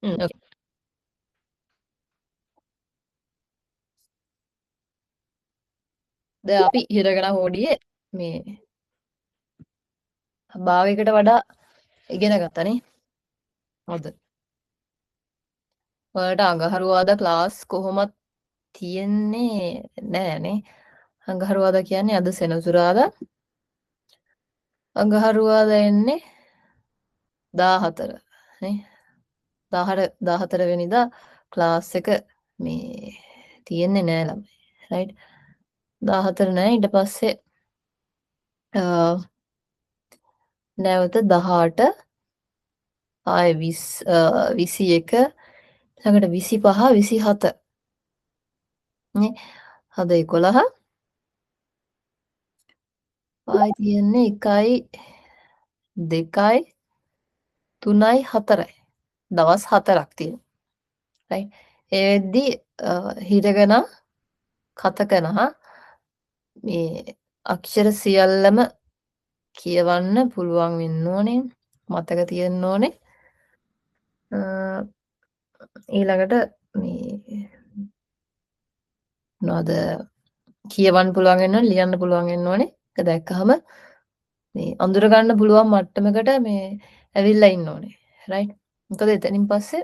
ඕකේ. දැන් අපි හිරගෙන හෝඩියේ මේ භාගයකට වඩා ඉගෙන ගත්තානේ. හොඳ. ඔයාලට අඟහරුවාදා ක්ලාස් කොහොමත් තියෙන්නේ නෑනේ. අඟහරුවාදා කියන්නේ අද සෙනසුරාදා. අඟහරුවාදා එන්නේ 14 නේ. 14 වෙනිදා ක්ලාස් එක මේ තියෙන්නේ නෑ ළමයි. රයිට්. 14 නෑ ඊට පස්සේ නැවත 18 ආයෙ 21 ළඟට 25 27 නේ. අද 11 ආයෙ තියෙන්නේ 1යි 2යි 3යි 4යි දවස් 4ක් තියෙනවා. රයිට්. ඒ වෙද්දි හිරගෙන කතකන මේ අක්ෂර සියල්ලම කියවන්න පුළුවන් වෙන්න ඕනේ. මතක තියෙන්න ඕනේ. ඊළඟට මේ මොනවද කියවන්න පුළුවන් වෙන්න ඕනේ, ලියන්න පුළුවන් වෙන්න ඕනේ. ඒක දැක්කහම මේ අඳුර ගන්න පුළුවන් මට්ටමකට මේ ඇවිල්ලා ඉන්න ඕනේ. රයිට්. මොකද එතනින් පස්සේ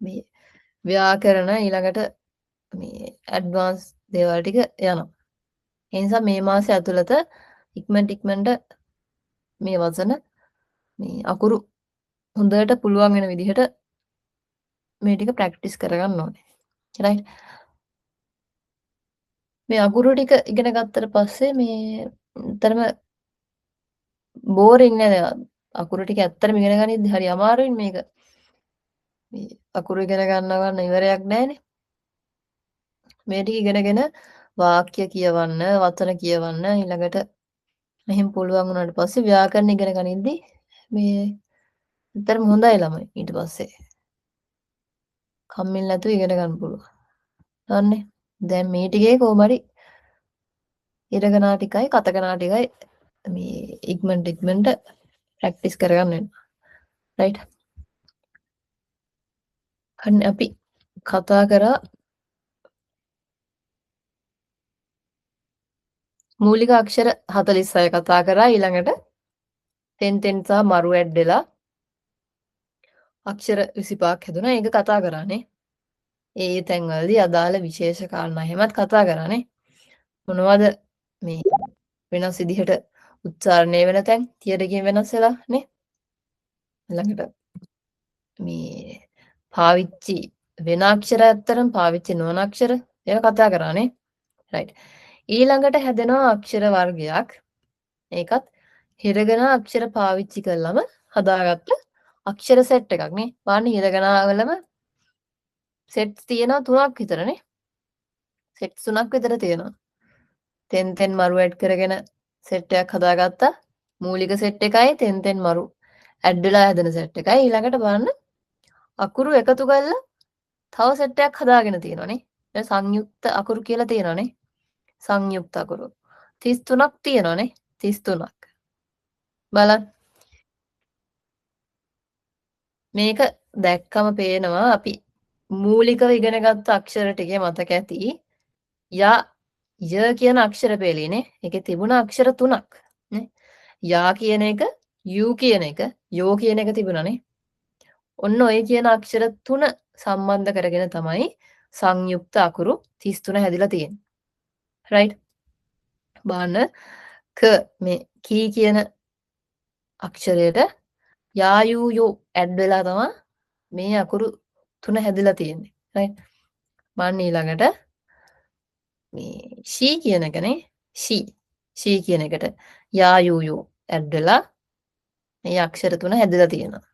මේ ව්‍යාකරණ ඊළඟට මේ ඇඩ්වාන්ස් දේවල් ටික යනවා. ඒ නිසා මේ මාසය ඇතුළත ඉක්මනට මේ වචන මේ අකුරු හොඳට පුළුවන් වෙන විදිහට මේ ටික ප්‍රැක්ටිස් කරගන්න ඕනේ. රයිට්. මේ අකුරු ටික ඉගෙන ගත්තට පස්සේ මේ ඇත්තටම බෝරින් නෑ. අකුරු ටික ඇත්තටම ඉගෙන ගනිද්දි හරි අමාරුයි මේක. මේ අකුරු ඉගෙන ගන්න ඉවරයක් නෑනේ. මේ ටික ඉගෙනගෙන වාක්‍ය කියවන්න, වචන කියවන්න ඊළඟට මෙහෙම පුළුවන් වුණාට පස්සේ ව්‍යාකරණ ඉගෙන ගනිද්දි මේ ඇත්තටම හොඳයි ළමයි ඊට පස්සේ. කම්මැලි නැතුව ඉගෙන ගන්න පුළුවන්. දන්නේ. දැන් මේ ටිකේ කොහොම හරි ඉරගනා ටිකයි කතකනා ටිකයි මේ ඉක්මනට ප්‍රැක්ටිස් කරගන්න වෙනවා. රයිට්. අන්න අපි කතා කරා මූලික අක්ෂර 46 කතා කරා. ඊළඟට තෙන් සහ මරු ඇඩ් වෙලා අක්ෂර 25ක් හැදුනා. ඒක කතා කරානේ. ඒ තැන්වලදී අදාළ විශේෂ කාරණා එහෙමත් කතා කරානේ. මොනවද මේ වෙනස් විදිහට උච්චාරණය වෙන තැන් තියරකින් වෙනස් වෙලා නේ. ඊළඟට මේ පාවිච්චි වෙන අක්ෂර ඇත්තරම් පාවිච්චි නොවන අක්ෂර ඒවා කතා කරානේ. රයිට්. ඊළඟට හැදෙනවා අක්ෂර වර්ගයක්. ඒකත් හිරගෙන අක්ෂර පාවිච්චි කළාම හදාගත්ත අක්ෂර සෙට් එකක් නේ. බලන්න හිරගෙනවලම සෙට්ස් තියෙනවා 3ක් විතරනේ. සෙට්ස් 3ක් විතර තියෙනවා. තෙන් මරු ඇඩ් කරගෙන සෙට් එකක් හදාගත්තා. මූලික සෙට් එකයි තෙන් මරු ඇඩ් වෙලා හැදෙන සෙට් එකයි. ඊළඟට බලන්න අකුරු එකතු කරලා තව සෙට් එකක් හදාගෙන තියෙනවානේ. දැන් සංයුක්ත අකුරු කියලා තියෙනවානේ. සංයුක්ත අකුරු 33ක් තියෙනවානේ. 33ක්. බලන්න. මේක දැක්කම පේනවා අපි මූලිකව ඉගෙන ගත්ත අක්ෂර ටිකේ මතක ඇති. ය කියන අක්ෂර පෙළේනේ. ඒකේ තිබුණ අක්ෂර 3ක් නේ. යා කියන එක, යූ කියන එක, යෝ කියන එක තිබුණානේ. ඔන්න ඔය කියන අක්ෂර 3 සම්බන්ධ කරගෙන තමයි සංයුක්ත අකුරු 33 හැදිලා තියෙන්නේ. රයිට්. බලන්න ක මේ කී කියන අක්ෂරයට යා යූ යෝ ඇඩ් වෙලා තමයි මේ අකුරු 3 හැදිලා තියෙන්නේ. රයිට්. බලන්න ඊළඟට මේ ෂී කියන එකනේ. ෂී කියන එකට යා යූ යෝ ඇඩ් වෙලා මේ අක්ෂර 3 හැදිලා තියෙනවා.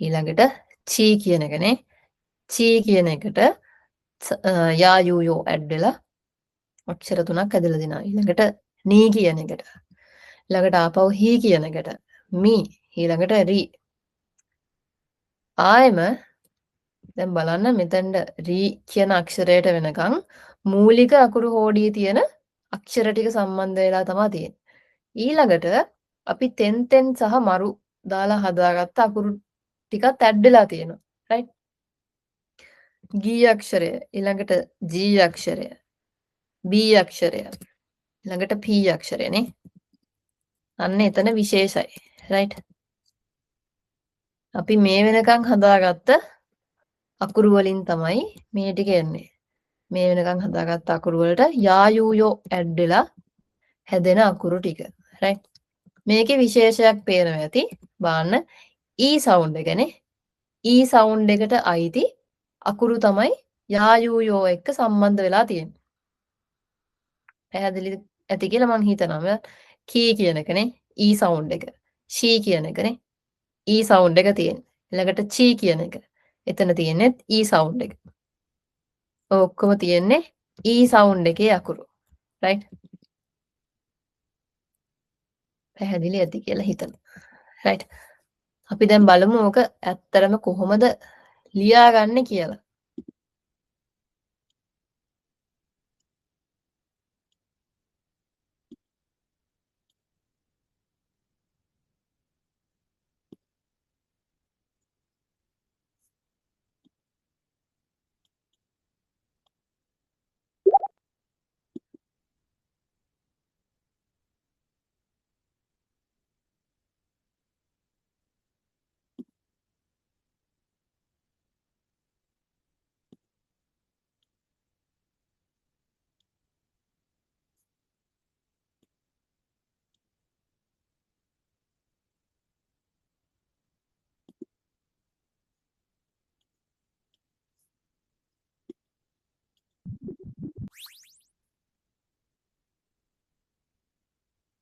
ඊළඟට චී කියන එකනේ. චී කියන එකට යා යූ යෝ ඇඩ් වෙලා අක්ෂර 3ක් හැදලා දෙනවා. ඊළඟට නී කියන එකට. ඊළඟට ආපහු හී කියන එකට. මී. ඊළඟට රී. ආයෙම දැන් බලන්න මෙතනට රී කියන අක්ෂරයට වෙනකන් මූලික අකුරු හෝඩියේ තියෙන අක්ෂර ටික සම්බන්ධ වෙලා තමයි තියෙන්නේ. ඊළඟට අපි තෙන් සහ මරු දාලා හදාගත්ත අකුරු ටිකත් ඇඩ් වෙලා තියෙනවා. ගී අක්ෂරය, ඊළඟට G අක්ෂරය, B අක්ෂරය, ඊළඟට P අක්ෂරය නේ. අන්න එතන විශේෂයි. right? අපි මේ වෙනකන් හදාගත්ත අකුරු වලින් තමයි මේ ටික එන්නේ. මේ වෙනකන් හදාගත්ත අකුරු වලට යා යූ යෝ ඇඩ් වෙලා හැදෙන අකුරු ටික. right? මේකේ විශේෂයක් පේනවා ඇති. බාන්න E sound එකනේ. E sound එකට අයිති අකුරු තමයි යා යූ යෝ එක්ක සම්බන්ධ වෙලා තියෙන්නේ. පැහැදිලි ඇති කියලා මං හිතනවා. කී කියන එකනේ E sound එක. she කියන එකනේ E sound එක තියෙන්නේ. ඊළඟට chi කියන එක. එතන තියෙන්නේ E sound එක. ඔය ඔක්කොම තියෙන්නේ E sound එකේ අකුරු. right? පැහැදිලි ඇති කියලා හිතනවා. right? අපි දැන් බලමු ඕක ඇත්තරම කොහොමද ලියාගන්නේ කියලා.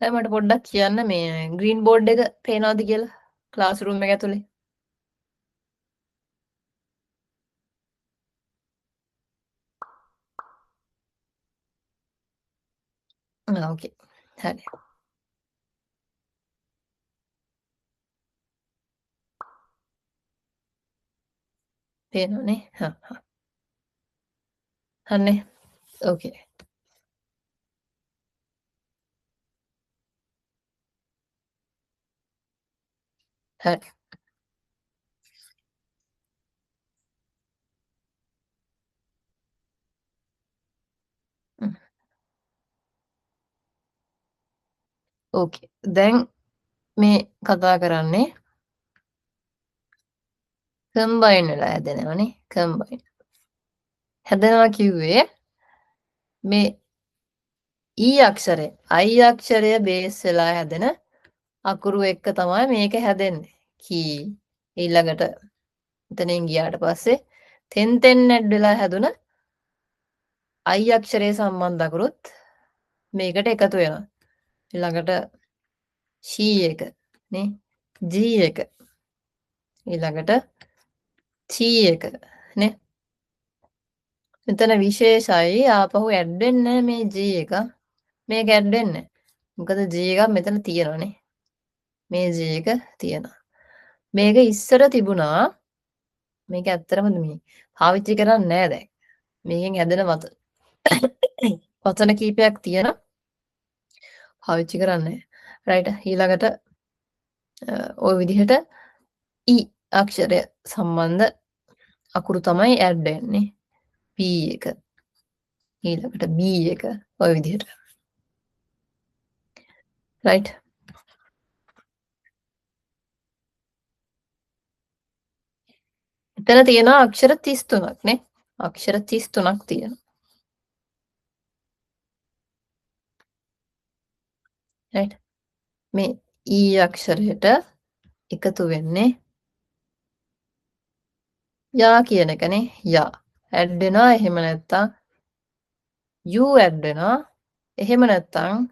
දැන් මට පොඩ්ඩක් කියන්න මේ green board එක පේනවද කියලා classroom එක ඇතුලේ. ඕකේ. හරි. පේනවනේ. හා. හන්නේ. ඕකේ. හරි. ඕකේ. දැන් මේ කතා කරන්නේ කම්බයින් වෙලා හැදෙනවනේ. කම්බයින්. හැදෙනවා කිව්වේ මේ E Aksharaya I Aksharaya base වෙලා හැදෙන අකුරු එක්ක තමයි මේක හැදෙන්නේ. කී ඊළඟට එතනින් ගියාට පස්සේ තෙන් ඇඩ් වෙලා හැදුන I අක්ෂරයේ සම්බන්ධ අකුරුත් මේකට එකතු වෙනවා. ඊළඟට she එක නේ G එක ඊළඟට T එක නේ. මෙතන විශේෂයි ආපහු ඇඩ් වෙන්නේ මේ G එක. මේක ඇඩ් වෙන්නේ. මොකද G එකක් මෙතන තියෙනවානේ. මේ G එක තියෙනවා. මේක ඉස්සර තිබුණා. මේක ඇත්තටම මේ පාවිච්චි කරන්නේ නැහැ දැන්. මේකෙන් හැදෙන වචන කීපයක් තියෙන පාවිච්චි කරන්නේ. රයිට් ඊළඟට ওই විදිහට E අක්ෂරය සම්බන්ධ අකුරු තමයි ඇඩ් වෙන්නේ. P එක ඊළඟට B එක ওই විදිහට. රයිට් එතන තියෙනවා අක්ෂර 33ක් නේ. අක්ෂර 33ක් තියෙනවා. රයිට් මේ E අක්ෂරයට එකතු වෙන්නේ යා කියන එකනේ. යා ඇඩ් වෙනවා. එහෙම නැත්නම් U ඇඩ් වෙනවා. එහෙම නැත්නම්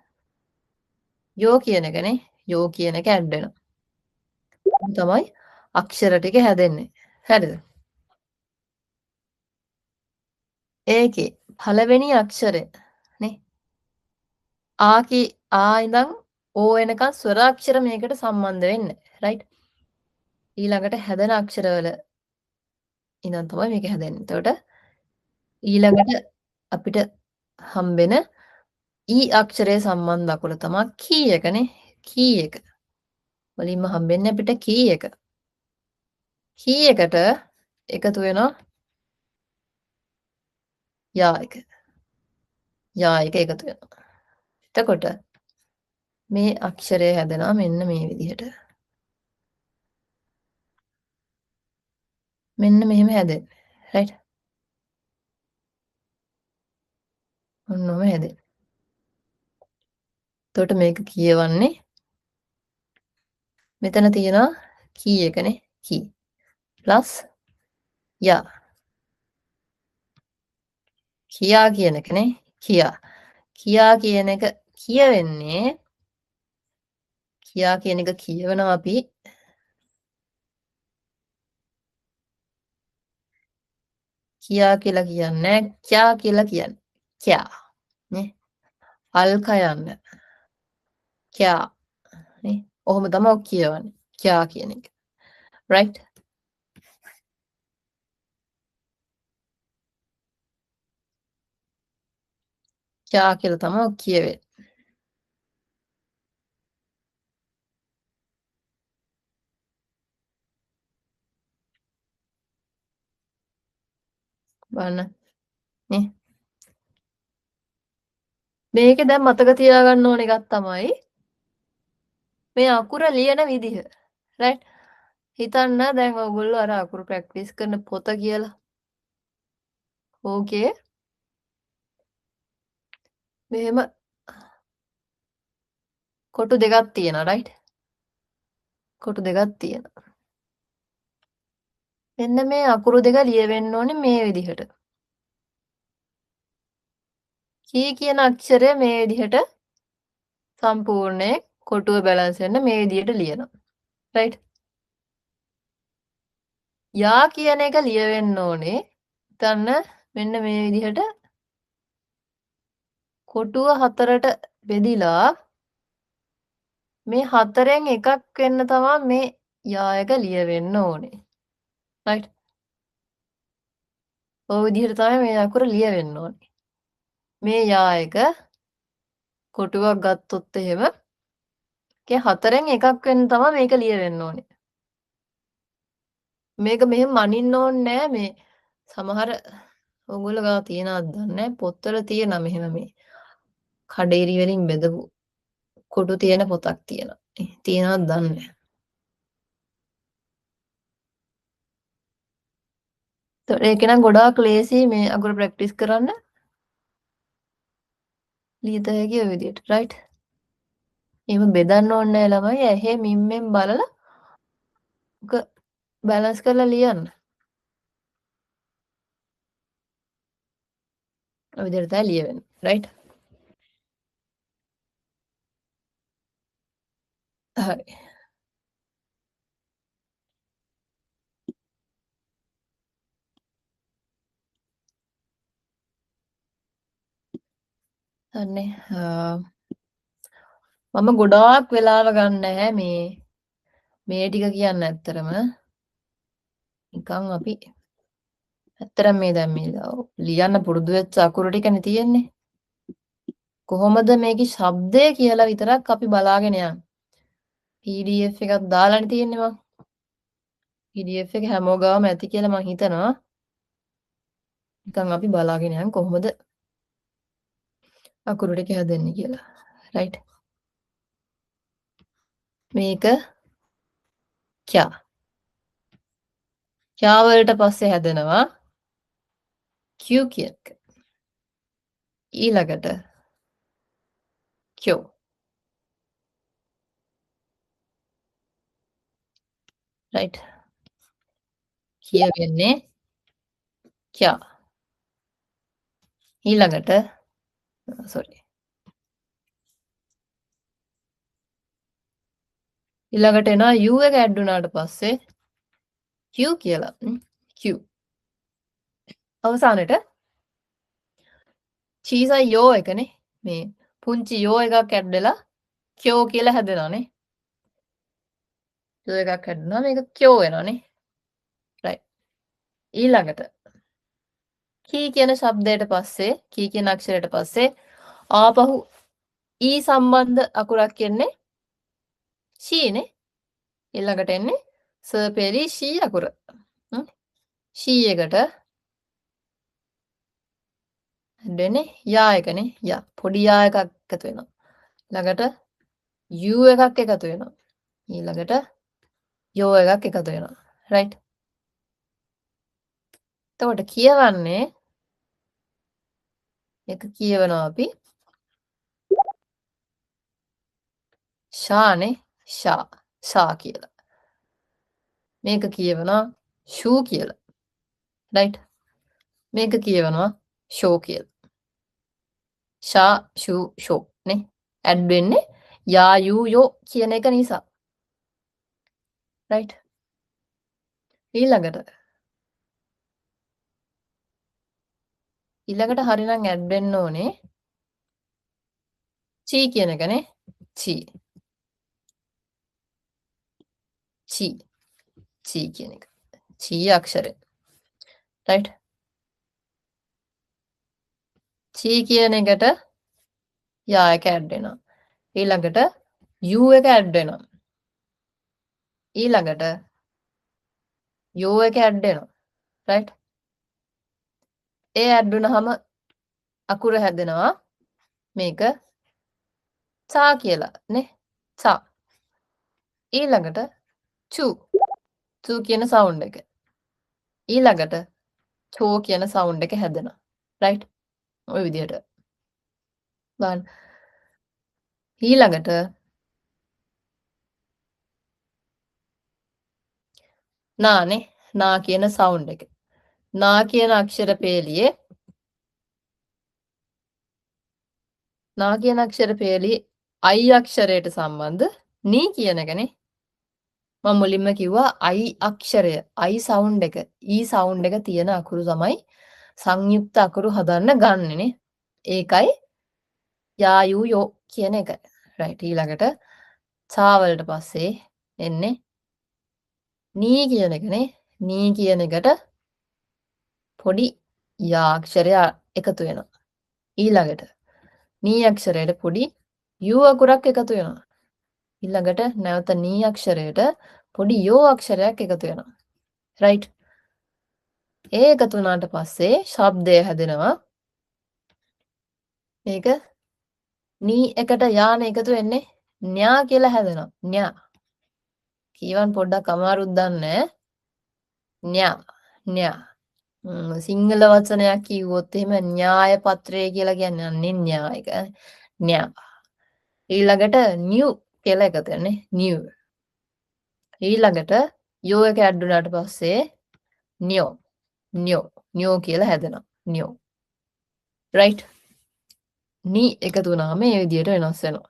යෝ කියන එකනේ. යෝ කියන එක ඇඩ් වෙනවා. තමයි අක්ෂර ටික හැදෙන්නේ. හරිද? ඒකේ පළවෙනි අක්ෂරය නේ. ආ ඉඳන් ඕ එනකන් ස්වරාක්ෂර මේකට සම්බන්ධ වෙන්නේ. රයිට්? ඊළඟට හැදෙන අක්ෂරවල ඉඳන් තමයි මේක හැදෙන්නේ. එතකොට ඊළඟට අපිට හම්බෙන ඊ අක්ෂරයේ සම්බන්ධ අකුර තමයි කී එකනේ. කී එක. වලින්ම හම්බෙන්නේ අපිට කී එක. කී එකට එකතු වෙනවා යා එක. යා එක එකතු වෙනවා. එතකොට මේ අක්ෂරය හැදෙනවා මෙන්න මේ විදිහට. මෙන්න මෙහෙම හැදෙන්නේ. රයිට්? ඔන්නෝම හැදෙන්නේ. එතකොට මේක කියවන්නේ මෙතන තියෙනවා කී එකනේ කී ප්ලස් යා. කියා කියන එකනේ කියා. කියා කියන එක කියවෙන්නේ කියා කියන එක කියවනවා අපි කියා කියලා කියන්නේ කියා කියලා කියන්නේ. කියා නේ. අල්ක යන්න. කියා නේ. ඔහොම තමයි කියවන්නේ. කියා කියන එක. right? කියා කියලා තමයි කියවෙන්නේ. බලන්න නේ. මේකේ දැන් මතක තියාගන්න ඕන එකක් තමයි මේ අකුර ලියන විදිහ. right? හිතන්න දැන් ඔයගොල්ලෝ අර අකුරු ප්‍රැක්ටිස් කරන පොත කියලා. ඕකේ. මෙහෙම කොටු දෙකක් තියෙනවා right? කොටු දෙකක් තියෙනවා. මෙන්න මේ අකුරු දෙක ලියවෙන්න ඕනේ මේ විදිහට. කී කියන අක්ෂරය මේ විදිහට සම්පූර්ණයෙන් කොටුව බැලන්ස් වෙන්න මේ විදිහට ලියනවා. right? යා කියන එක ලියවෙන්න ඕනේ. හිතන්න මෙන්න මේ විදිහට කොටුව හතරට බෙදිලා මේ හතරෙන් එකක් වෙන්න තමයි මේ යා එක ලියවෙන්න ඕනේ. right? ඔය විදිහට තමයි මේ අකුර ලියවෙන්න ඕනේ. මේ යා එක කොටුවක් ගත්තොත් එහෙම ඒකේ හතරෙන් එකක් වෙන්න තමයි මේක ලියවෙන්න ඕනේ. මේක මෙහෙම මනින්න ඕනේ නෑ මේ සමහර ඕගොල්ලෝ ගාව තියනවද දන්නේ නෑ පොත්වල තියෙනවා මෙහෙම මේ කඩේරි වලින් බෙදපු කොටු තියෙන පොතක් තියෙනවා. තියෙනවද දන්නේ නෑ. ඒක නම් ගොඩාක් ලේසි මේ අකුරු ප්‍රැක්ටිස් කරන්න. ලියත හැකි ඔය විදිහට right? එහෙම බෙදන්න ඕනේ නෑ ළමයි. ඇහි මිම්මෙන් බලලා ඔක බැලන්ස් කරලා ලියන්න. ඔය විදිහට තමයි ලියවෙන්නේ. right? හරි. හරිනේ. මම ගොඩාක් වෙලාව ගන්න නැහැ මේ ටික කියන්න ඇත්තරම. නිකන් අපි ඇත්තරම මේ දැන් මේ ලියන්න පුරුදු වෙච්ච අකුරු ටිකනේ තියෙන්නේ. කොහොමද මේකේ ශබ්දය කියලා විතරක් අපි බලාගෙන යන්නේ. PDF එකක් දාලානේ තියෙන්නේ මං. PDF එක හැමෝ ගාවම ඇති කියලා මං හිතනවා. නිකන් අපි බලාගෙන යන් කොහොමද අකුරු ටික හැදෙන්නේ කියලා. right? මේක කයා. කයා වලට පස්සේ හැදෙනවා Q කියන එක. ඊළඟට Q. right? කියවෙන්නේ කයා. ඊළඟට sorry. ඊළඟට එනවා U එක ඇඩ් වුණාට පස්සේ Q කියලා. Q. අවසානෙට චීසයි යෝ එකනේ. මේ පුංචි යෝ එකක් ඇඩ් වෙලා කියෝ කියලා හැදෙනවානේ. යෝ එකක් ඇඩ් වුණා මේක කියෝ වෙනවානේ. right. ඊළඟට කී කියන શબ્දයට පස්සේ කී කියන අක්ෂරයට පස්සේ ආපහු ඊ සම්බන්ධ අකුරක් එන්නේ ෂීනේ. ඊළඟට එන්නේ ස පෙරි ෂී අකුර. ෂී එකට ඇඩ් වෙන්නේ යා එකනේ යා. පොඩි යා එකක් එකතු වෙනවා. ළඟට යූ එකක් එකතු වෙනවා. ඊළඟට යෝ එකක් එකතු වෙනවා. රයිට්. එතකොට කියවන්නේ එක කියවනවා අපි ෂානේ ෂා කියලා. මේක කියවනවා ෂූ කියලා. රයිට්. මේක කියවනවා ෂෝ කියලා. ෂා ෂූ ෂෝ නේ. ඇඩ් වෙන්නේ යා යූ යෝ කියන එක නිසා. රයිට්. ඊළඟට හරිනම් ඇඩ් වෙන්න ඕනේ චී කියන එකනේ. චී කියන එක. චී අක්ෂරය. රයිට්. චී කියන එකට යා එක ඇඩ් වෙනවා. ඊළඟට යූ එක ඇඩ් වෙනවා. ඊළඟට යෝ එක ඇඩ් වෙනවා. රයිට්. ඒ ඇඩ් වුණාම අකුර හැදෙනවා මේක සා කියලා නේ. සා. ඊළඟට චූ කියන සවුන්ඩ් එක. ඊළඟට චෝ කියන සවුන්ඩ් එක හැදෙනවා. රයිට්. ওই විදිහට. බලන්න. ඊළඟට නානේ නා කියන සවුන්ඩ් එක. නා කියන අක්ෂර පේලියේ අයි අක්ෂරයට සම්බන්ධ නී කියන එකනේ. මම මුලින්ම කිව්වා අයි අක්ෂරය අයි සවුන්ඩ් එක ඊ සවුන්ඩ් එක තියෙන අකුරු තමයි සංයුක්ත අකුරු හදන්න ගන්නෙනේ. ඒකයි යා යූ යෝ කියන එක. රයිට්. ඊළඟට සා වලට පස්සේ එන්නේ නී කියන එකනේ. නී කියන එකට පොඩි යා අක්ෂරය එකතු වෙනවා. ඊළඟට නී අක්ෂරයට පොඩි යූ අකුරක් එකතු වෙනවා. ඊළඟට නැවත නී අක්ෂරයට පොඩි යෝ අක්ෂරයක් එකතු වෙනවා. රයිට්. ඒ එකතු වුණාට පස්සේ ශබ්දය හැදෙනවා. මේක නී එකට යාන එකතු වෙන්නේ න්‍යා කියලා හැදෙනවා. න්‍යා. කියවන් පොඩ්ඩක් අමාරුත් දන්නේ න්‍යා. සිංහල වචනයක් කිව්වොත් එහෙම න්‍යාය පත්‍රය කියලා කියන්නේ අන්නේ න්‍යායක. න්‍යා. ඊළඟට නිව් කියලා එකතු වෙන්නේ නිව්. ඊළඟට යෝ එක ඇඩ් වුණාට පස්සේ නියෝ කියලා හැදෙනවා. නියෝ. රයිට්. නී එකතු වුණාම මේ විදිහට වෙනස් වෙනවා.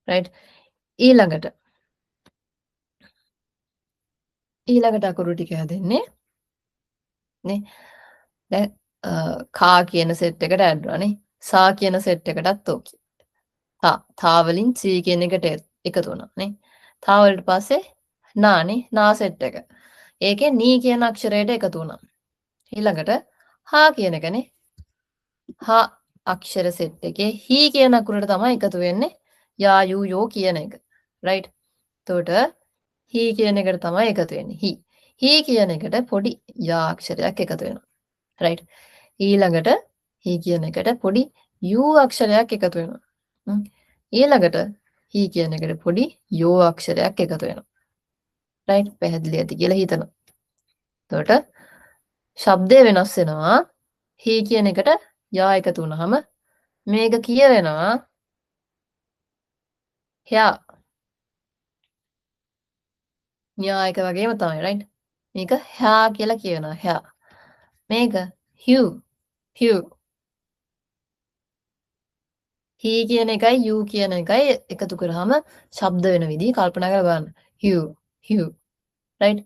රයිට්. ඊළඟට අකුරු ටික හැදෙන්නේ නේ. දැන් කා කියන සෙට් එකට ඇඩ් වුණානේ. සා කියන සෙට් එකටත් ඕකේ. තා වලින් සී කියන එකට එකතු වුණා නේ. තා වලට පස්සේ නානේ නා සෙට් එක. ඒකේ නී කියන අක්ෂරයට එකතු වුණා. ඊළඟට හා කියන එකනේ. හා අක්ෂර සෙට් එකේ හී කියන අකුරට තමයි එකතු වෙන්නේ යා යූ යෝ කියන එක. රයිට්. එතකොට හී කියන එකට තමයි එකතු වෙන්නේ. හී කියන එකට පොඩි යා අක්ෂරයක් එකතු වෙනවා. රයිට්. ඊළඟට හී කියන එකට පොඩි යූ අක්ෂරයක් එකතු වෙනවා. ඊළඟට හී කියන එකට පොඩි යෝ අක්ෂරයක් එකතු වෙනවා. රයිට්. පැහැදිලි ඇති කියලා හිතනවා. එතකොට ශබ්දය වෙනස් වෙනවා. හී කියන එකට යා එකතු වුණාම මේක කියවෙනවා යා. න්‍යායක වගේම තමයි. රයිට්. මේක haa කියලා කියනවා. haa. මේක හිව්. he කියන එකයි you කියන එකයි එකතු කරාම ශබ්ද වෙන විදිහ කල්පනා කරලා බලන්න. හිව්. රයිට්.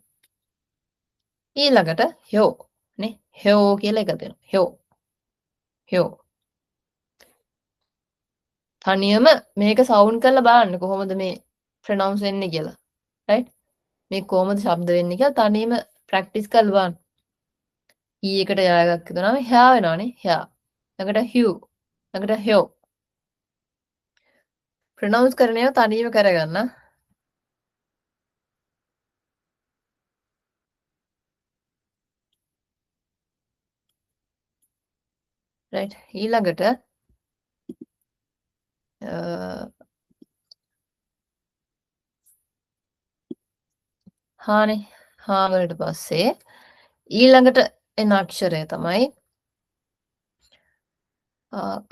ඊළඟට හයෝ නේ. හයෝ කියලා එකතු වෙනවා. හයෝ. තනියම මේක සවුන්ඩ් කරලා බලන්න කොහොමද මේ ප්‍රොනවුන්ස් වෙන්නේ කියලා. රයිට්. මේ කොහොමද ශබ්ද වෙන්නේ කියලා තනියම ප්‍රැක්ටිස් කරලා බලන්න. e එකට යා එකක් එකතු වුණාම haa වෙනවනේ. haa. ළඟට හිව්. ළඟට හයෝ. ප්‍රොනවුන්ස් කරන ඒවා තනියම කරගන්න. right ඊළඟට හානේ හා වලට පස්සේ ඊළඟට එන අක්ෂරය තමයි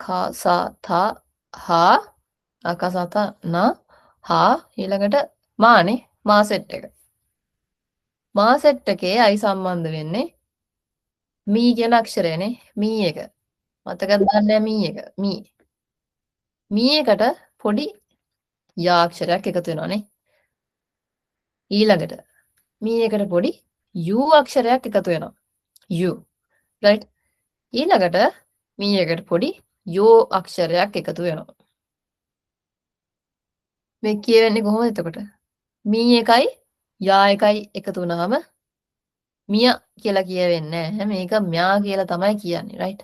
කසත හා අකසත න හා ඊළඟට මානේ මා සෙට් එක. මා සෙට් එකේ අයි සම්බන්ධ වෙන්නේ මී කියන අක්ෂරයනේ මී එක. මතකද දන්නේ මී එක. මී එකට පොඩි යා අක්ෂරයක් එකතු වෙනවානේ. ඊළඟට මී එකට පොඩි යූ අක්ෂරයක් එකතු වෙනවා. යූ. right ඊළඟට මී එකට පොඩි යෝ අක්ෂරයක් එකතු වෙනවා. මේ කියවෙන්නේ කොහොමද එතකොට? මී එකයි යා එකයි එකතු වුණාම මිය කියලා කියවෙන්නේ නැහැ. මේක म्या කියලා තමයි කියන්නේ. right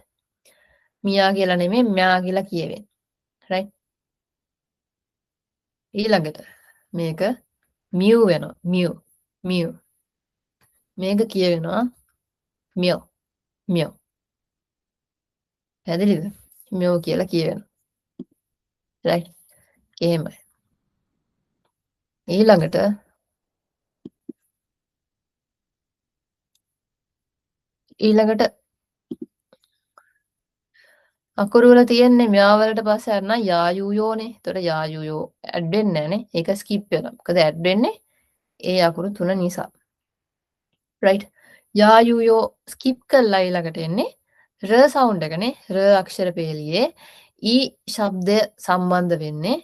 මියා කියලා නෙමෙයි म्या කියලා කියවෙන්නේ. right ඊළඟට මේක මියු වෙනවා. මියු මේක කියවෙනවා මියෝ මියෝ. පැහැදිලිද? මියෝ කියලා කියවෙනවා. right එහෙමයි. ඊළඟට අකුරු වල තියෙන්නේ මෙයා වලට පස්සේ අරන යායුයෝනේ. එතකොට යායුයෝ ඇඩ් වෙන්නේ නැහනේ. ඒක ස්කිප් වෙනවා. මොකද ඇඩ් වෙන්නේ ඒ අකුරු තුන නිසා. right යායුයෝ ස්කිප් කරලා ඊළඟට එන්නේ ර සවුන්ඩ් එකනේ. ර අක්ෂර පේළියේ ඊ ශබ්දය සම්බන්ධ වෙන්නේ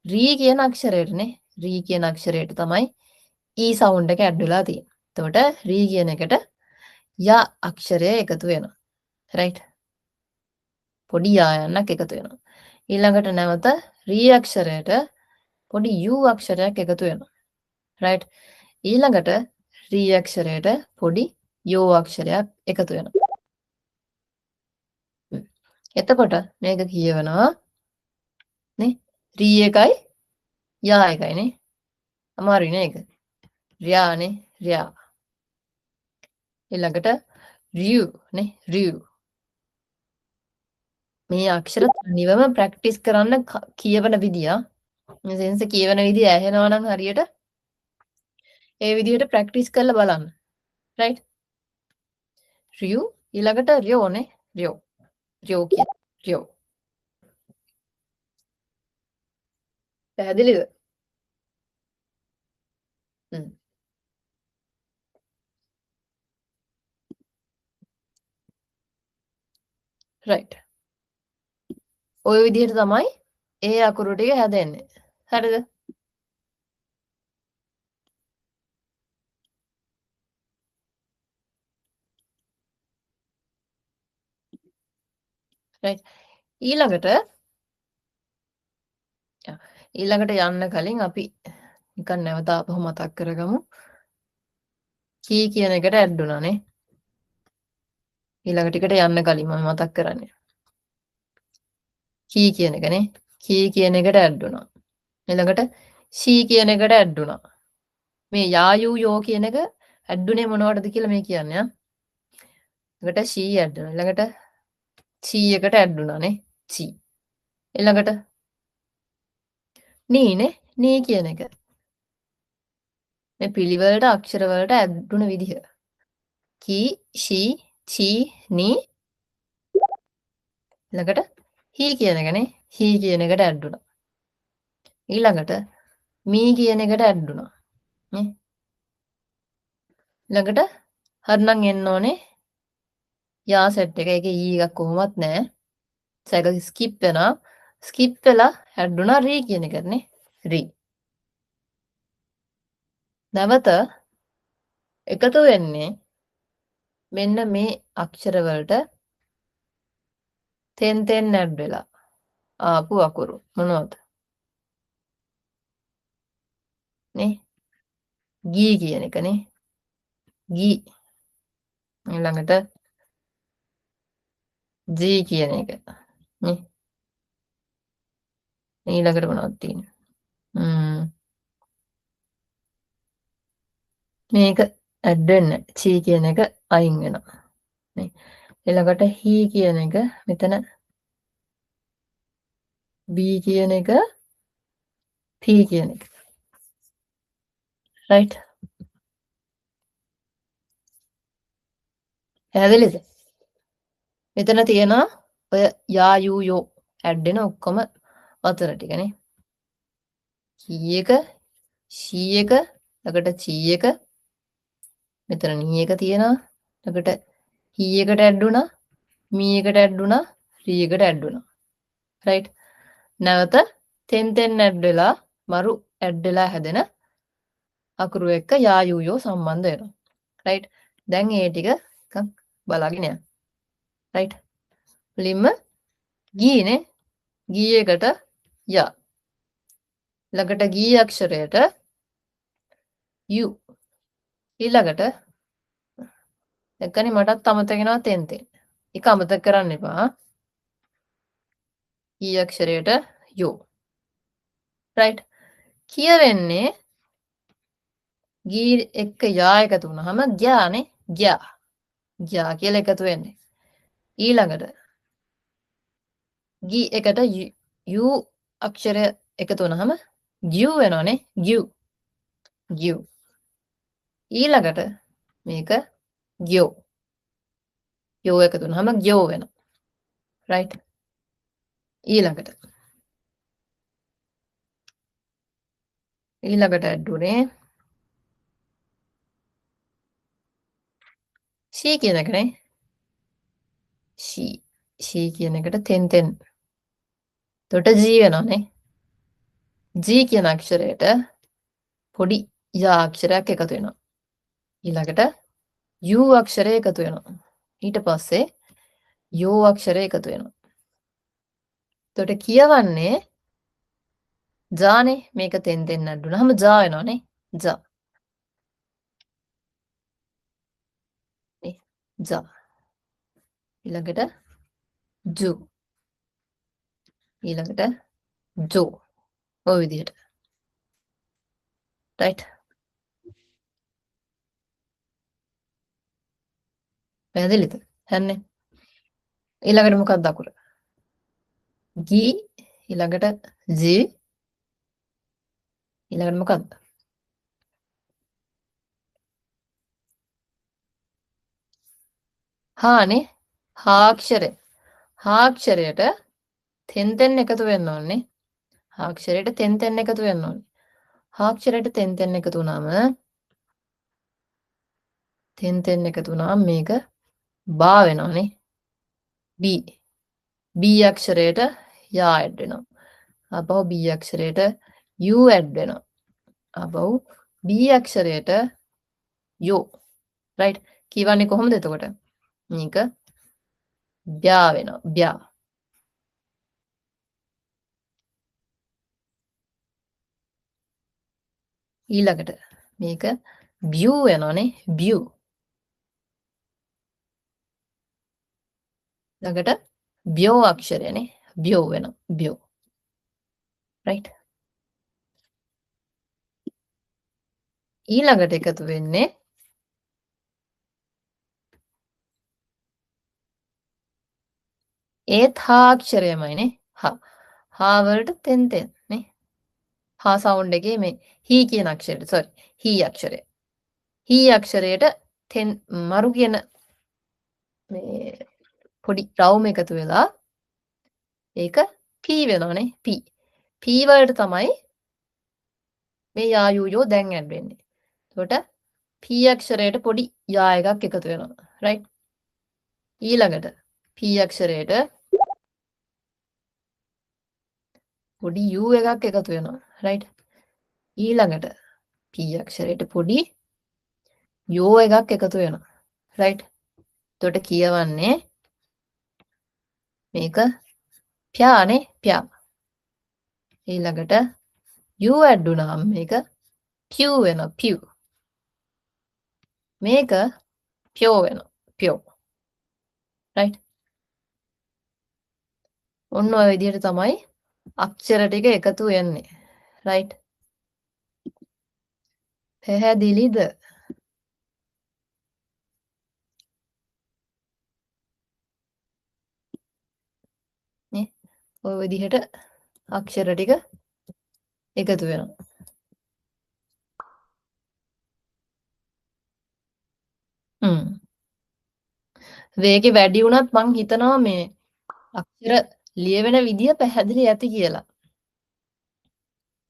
රී කියන අක්ෂරයටනේ. රී කියන අක්ෂරයට තමයි ඊ සවුන්ඩ් එක ඇඩ් වෙලා තියෙන්නේ. එතකොට රී කියන එකට යා අක්ෂරය එකතු වෙනවා. right පොඩි යායන්නක් එකතු වෙනවා. ඊළඟට නැවත රී අක්ෂරයට පොඩි යූ අක්ෂරයක් එකතු වෙනවා. right ඊළඟට රී අක්ෂරයට පොඩි යෝ අක්ෂරයක් එකතු වෙනවා. එතකොට මේක කියවනවා නේ රී එකයි යා එකයි නේ. අමාරුයි නේ ඒක. ර්යානේ ර්යා. ඊළඟට රියු නේ රියු. මේ අක්ෂර තනිවම ප්‍රැක්ටිස් කරන්න කියවන විදිය. මේ සෙන්ස කියවන විදිය ඇහෙනවා නම් හරියට ඒ විදිහට ප්‍රැක්ටිස් කරලා බලන්න. right රියු ඊළඟට රියෝනේ රියෝ. රියෝ කියන රියෝ. පැහැදිලිද? right ඔය විදිහට තමයි ඒ අකුරු ටික හැදෙන්නේ. හරිද? right ඊළඟට යන්න කලින් අපි නිකන් නැවත ආපහු මතක් කරගමු. කී කියන එකට ඇඩ් වුණානේ. ඊළඟ ටිකට යන්න කලින් මම මතක් කරන්නේ. කී කියන එකනේ. කී කියන එකට ඇඩ් වුණා. ඊළඟට සී කියන එකට ඇඩ් වුණා. මේ යායු යෝ කියන එක ඇඩ් උනේ මොනවටද කියලා මේ කියන්නේ. ඊළඟට සී ඇඩ් වුණා. ඊළඟට සී එකට ඇඩ් වුණානේ. සී. ඊළඟට නීනේ. නී කියන එක. මේ පිළිවෙලට අක්ෂර වලට ඇඩ් වුණ විදිහ. කී, ෂී, චී, නී. ඊළඟට හී කියන එකනේ. හී කියන එකට ඇඩ් වුණා. ඊළඟට මී කියන එකට ඇඩ් වුණා. නේ? ඊළඟට හරිනම් එන්න ඕනේ යා සෙට් එක. ඒකේ ඊ එකක් කොහොමත් නැහැ. ඒක ස්කිප් වෙනවා. ස්කිප් වෙලා ඇඩ් වුණා රී කියන එකනේ. රී. නැවත එකතු වෙන්නේ මෙන්න මේ අක්ෂර වලට තෙන් ඇඩ් වෙලා ආපු අකුරු මොනවද? නේ? ගී කියන එකනේ. ගී. ඊළඟට ජී කියන එක. නේ? ඊළඟට මොනවද තියෙන්නේ? මේක ඇඩ් වෙන්නේ චී කියන එක අයින් වෙනවා. නේ? ඊළඟට he කියන එක මෙතන b කියන එක p කියන එක. right? පැහැදිලිද? මෙතන තියෙනවා ඔය යා යූ යෝ ඇඩ් වෙන ඔක්කොම වතුර ටිකනේ. he එක, she එක, ළඟට chi එක, මෙතන ni එක තියෙනවා. ළඟට he එකට ඇඩ් වුණා, me එකට ඇඩ් වුණා, re එකට ඇඩ් වුණා. right? නැවත තෙන් ඇඩ් වෙලා මරු ඇඩ් වෙලා හැදෙන අකුරු එක්ක යා යූ යෝ සම්බන්ධ වෙනවා. right? දැන් ඒ ටික එකක් බලාගෙන යන්න. right? මුලින්ම ගීනේ ගී එකට යා. ළඟට ගී අක්ෂරයට යු. ඊළඟට එක්කනේ මටත් අමතක වෙනවා තෙන්. ඒක අමතක කරන්න එපා. ගී අක්ෂරයට යෝ. right? කියවෙන්නේ ගී එක්ක යා එකතු වුණාම ග්යානේ ග්යා. ග්යා කියලා එකතු වෙන්නේ. ඊළඟට ගී එකට යු අක්ෂරය එකතු වුණාම ග්යු වෙනවනේ ග්යු. ග්යු. ඊළඟට මේක ග්යෝ. යෝ එකතු වුණාම ග්යෝ වෙනවා. right? ඊළඟට ඇඩ්ඩුනේ she කියන එකනේ. she කියන එකට තෙන්. එතකොට g වෙනවනේ. g කියන අක්ෂරයට පොඩි යා අක්ෂරයක් එකතු වෙනවා. ඊළඟට u අක්ෂරය එකතු වෙනවා. ඊට පස්සේ යෝ අක්ෂරය එකතු වෙනවා. එතකොට කියවන්නේ ජානේ මේක තෙන් ඇඩ්ඩුනහම ජා වෙනවනේ. ජා. ජා. ඊළඟට ජු. ඊළඟට ජෝ. ඔය විදිහට. right? පැහැදිලිද? හරිනේ. ඊළඟට මොකක්ද අකුර? ගී ඊළඟට ජී ඊළඟට මොකක්ද? හානේ. හා අක්ෂරය. හා අක්ෂරයට තෙන් එකතු වෙන්න ඕනේ. හා අක්ෂරයට තෙන් එකතු වෙන්න ඕනේ. හා අක්ෂරයට තෙන් එකතු වුණාම තෙන් එකතු වුණාම මේක බා වෙනවනේ. B. B අක්ෂරයට යා ඇඩ් වෙනවා. ආපහු B අක්ෂරයට U ඇඩ් වෙනවා. ආපහු B අක්ෂරයට යෝ. right? කියවන්නේ කොහොමද එතකොට? මේක බ්‍යා වෙනවා. බ්‍යා. ඊළඟට මේක බියු වෙනවනේ. බියු. ළඟට බ්‍යෝ අක්ෂරයනේ. බ්‍යෝ වෙනවා. බ්‍යෝ. right? ඊළඟට එකතු වෙන්නේ ඒත් හා අක්ෂරයමයිනේ. හා. හා වලට තෙන් නේ. හා සවුන්ඩ් එකේ මේ හී කියන අක්ෂරයට sorry හී අක්ෂරය. හී අක්ෂරයට තෙන් මරු කියන මේ පොඩි රවුම එකතු වෙලා ඒක p වෙනවනේ. p වලට තමයි මේ යා යූ යෝ දැන් ඇඩ් වෙන්නේ. එතකොට p අක්ෂරයට පොඩි යා එකක් එකතු වෙනවා. right? ඊළඟට p අක්ෂරයට පොඩි u එකක් එකතු වෙනවා. right? ඊළඟට p අක්ෂරයට පොඩි යෝ එකක් එකතු වෙනවා. right? එතකොට කියවන්නේ මේක ප්යානේ ප්යා. ඊළඟට u ඇඩ් වුණාම මේක පියු වෙනවා. පියු. මේක පියෝ වෙනවා. පියෝ. right? ඔන්න ඔය විදිහට තමයි අක්ෂර ටික එකතු වෙන්නේ. right? පැහැදිලිද? ඔය විදිහට අක්ෂර ටික එකතු වෙනවා. වේගෙ වැඩි වුණත් මං හිතනවා මේ අක්ෂර ලියවෙන විදිය පැහැදිලි ඇති කියලා.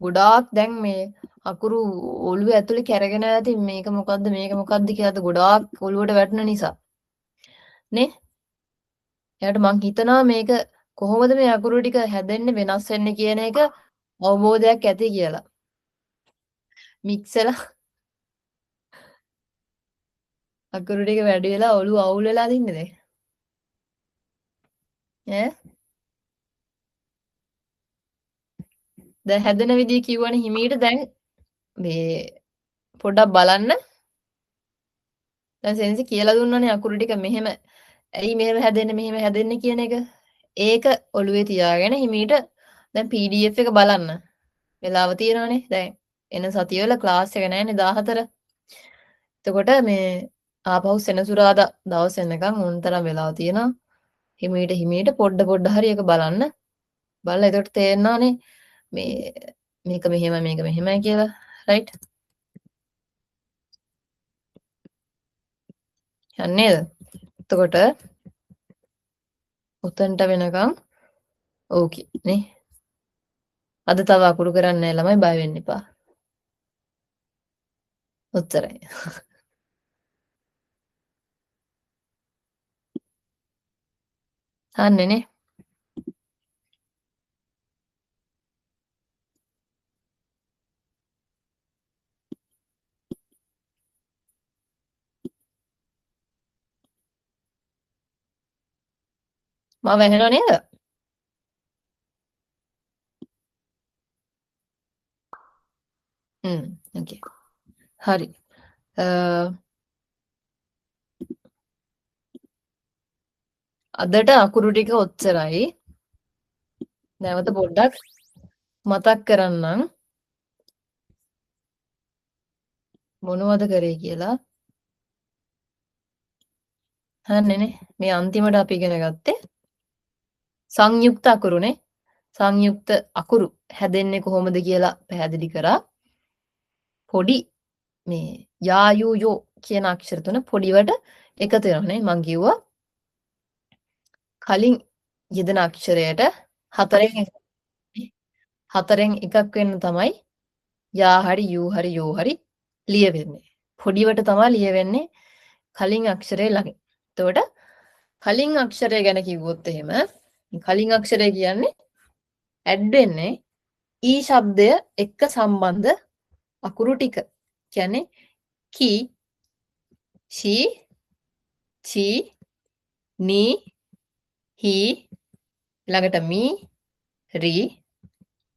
ගොඩාක් දැන් මේ අකුරු ඔළුව ඇතුලේ කැරගෙන ඇති මේක මොකද්ද කියලාද ගොඩාක් ඔළුවට වැටෙන නිසා. නේ? එයාට මං හිතනවා මේක කොහොමද මේ අකුරු ටික හැදෙන්නේ වෙනස් වෙන්නේ කියන එක අවබෝධයක් ඇති කියලා. මික්සලා අකුරු ටික වැඩි වෙලා ඔළුව අවුල් වෙලා දින්නේ දැන්. ඈ දැන් හැදෙන විදිය කිව්වනේ හිමීට දැන් මේ පොඩ්ඩක් බලන්න. දැන් සෙන්සි කියලා දුන්නනේ අකුරු ටික මෙහෙම ඇයි මෙහෙම හැදෙන්නේ කියන එක. ඒක ඔළුවේ තියාගෙන හිමීට දැන් PDF එක බලන්න. වෙලාව තියෙනවානේ. දැන් එන සතියවල ක්ලාස් එක නැහැනේ 14. එතකොට මේ ආපහු සෙනසුරාදා දවස් වෙනකන් උන්තරම් වෙලාව තියෙනවා. හිමීට පොඩ හරි එක බලන්න. බලලා එතකොට තේරෙනවානේ මේ මේක මෙහෙමයි කියලා. රයිට්? යන්නේද? එතකොට උතන්ට වෙනකන් ඕකේ නේ. අද තව අකුරු කරන්නේ නැහැ ළමයි බය වෙන්න එපා. උත්තරයි. අන්නේනේ. මම වැහෙනව නේද? ඕකේ. හරි. අදට අකුරු ටික ඔච්චරයි. නැවත පොඩ්ඩක් මතක් කරන්නම් මොනවද කරේ කියලා. හන්නේනේ. මේ අන්තිමට අපි ඉගෙන ගත්තේ සංයුක්ත අකුරුනේ. සංයුක්ත අකුරු හැදෙන්නේ කොහොමද කියලා පැහැදිලි කරා. පොඩි මේ යා යූ යෝ කියන අක්ෂර තුන පොඩිවට එකතු වෙනවානේ. මං කිව්වා කලින් යෙදෙන අක්ෂරයට හතරෙන් එකක් වෙන්න තමයි යා හරි යූ හරි යෝ හරි ලියවෙන්නේ. පොඩිවට තමයි ලියවෙන්නේ කලින් අක්ෂරය ළඟින්. එතකොට කලින් අක්ෂරය ගැන කිව්වොත් එහෙම කලින් අක්ෂරය කියන්නේ ඇඩ් වෙන්නේ ඊ ශබ්දය එක්ක සම්බන්ධ අකුරු ටික. කියන්නේ කි, ෂී, චී, නී, හී, ළඟට මී, රී.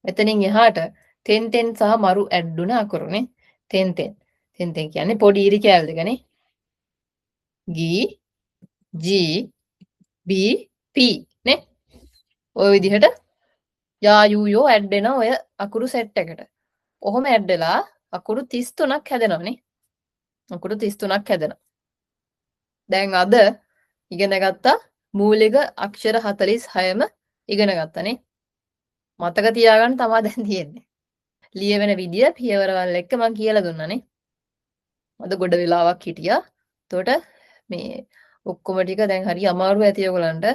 එතනින් එහාට තෙන් සහ මරු ඇඩ් වුණ අකුරුනේ. තෙන් කියන්නේ පොඩි ඉරි කෑල්ල දෙකනේ. ගී, ජී, බී, පී නේ. ඔය විදිහට යා යූ යෝ ඇඩ් වෙන ඔය අකුරු සෙට් එකට. ඔහොම ඇඩ් වෙලා අකුරු 33ක් හැදෙනවනේ. අකුරු 33ක් හැදෙනවා. දැන් අද ඉගෙන ගත්තා මූලික අක්ෂර 46ම ඉගෙන ගත්තනේ. මතක තියාගන්න තමයි දැන් තියෙන්නේ. ලියවෙන විදිය පියවරවල් එක්ක මම කියලා දුන්නානේ. අද ගොඩ වෙලාවක් හිටියා. එතකොට මේ ඔක්කොම ටික දැන් හරි අමාරු ඇති ඔයගලන්ට.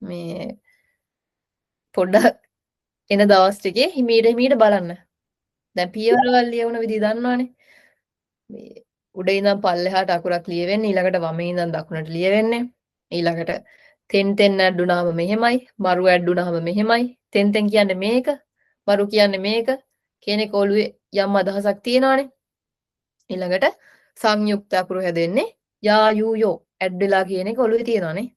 මේ පොඩ්ඩක් එන දවස් ටිකේ හිමීට බලන්න. දැන් පියවරවල් ලියවන විදිය දන්නවනේ. මේ උඩ ඉඳන් පල්ලෙහාට අකුරක් ලියවෙන්නේ ඊළඟට වමේ ඉඳන් දකුණට ලියවෙන්නේ. ඊළඟට තෙන් ඇඩ්ඩුනාම මෙහෙමයි, මරු ඇඩ්ඩුනාම මෙහෙමයි. තෙන් කියන්නේ මේක, මරු කියන්නේ මේක කියන එක ඔළුවේ යම් අදහසක් තියෙනවානේ. ඊළඟට සංයුක්ත අකුරු හැදෙන්නේ යා යූ යෝ ඇඩ් වෙලා කියන එක ඔළුවේ තියෙනවානේ.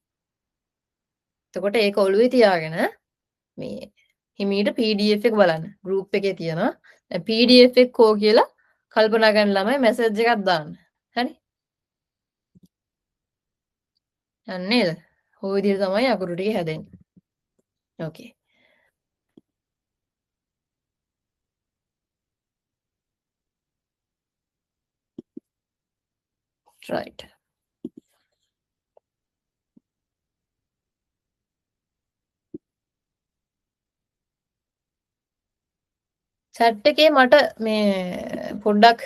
එතකොට ඒක ඔළුවේ තියාගෙන මේ හිමීට PDF එක බලන්න. group එකේ තියෙනවා. දැන් PDF එක කෝ කියලා කල්පනා කරන ළමයි මැසේජ් එකක් දාන්න. හරි? නේද? ඔය විදිහට තමයි අකුරු ටික හැදෙන්නේ. ඕකේ. right. chat එකේ මට මේ පොඩ්ඩක්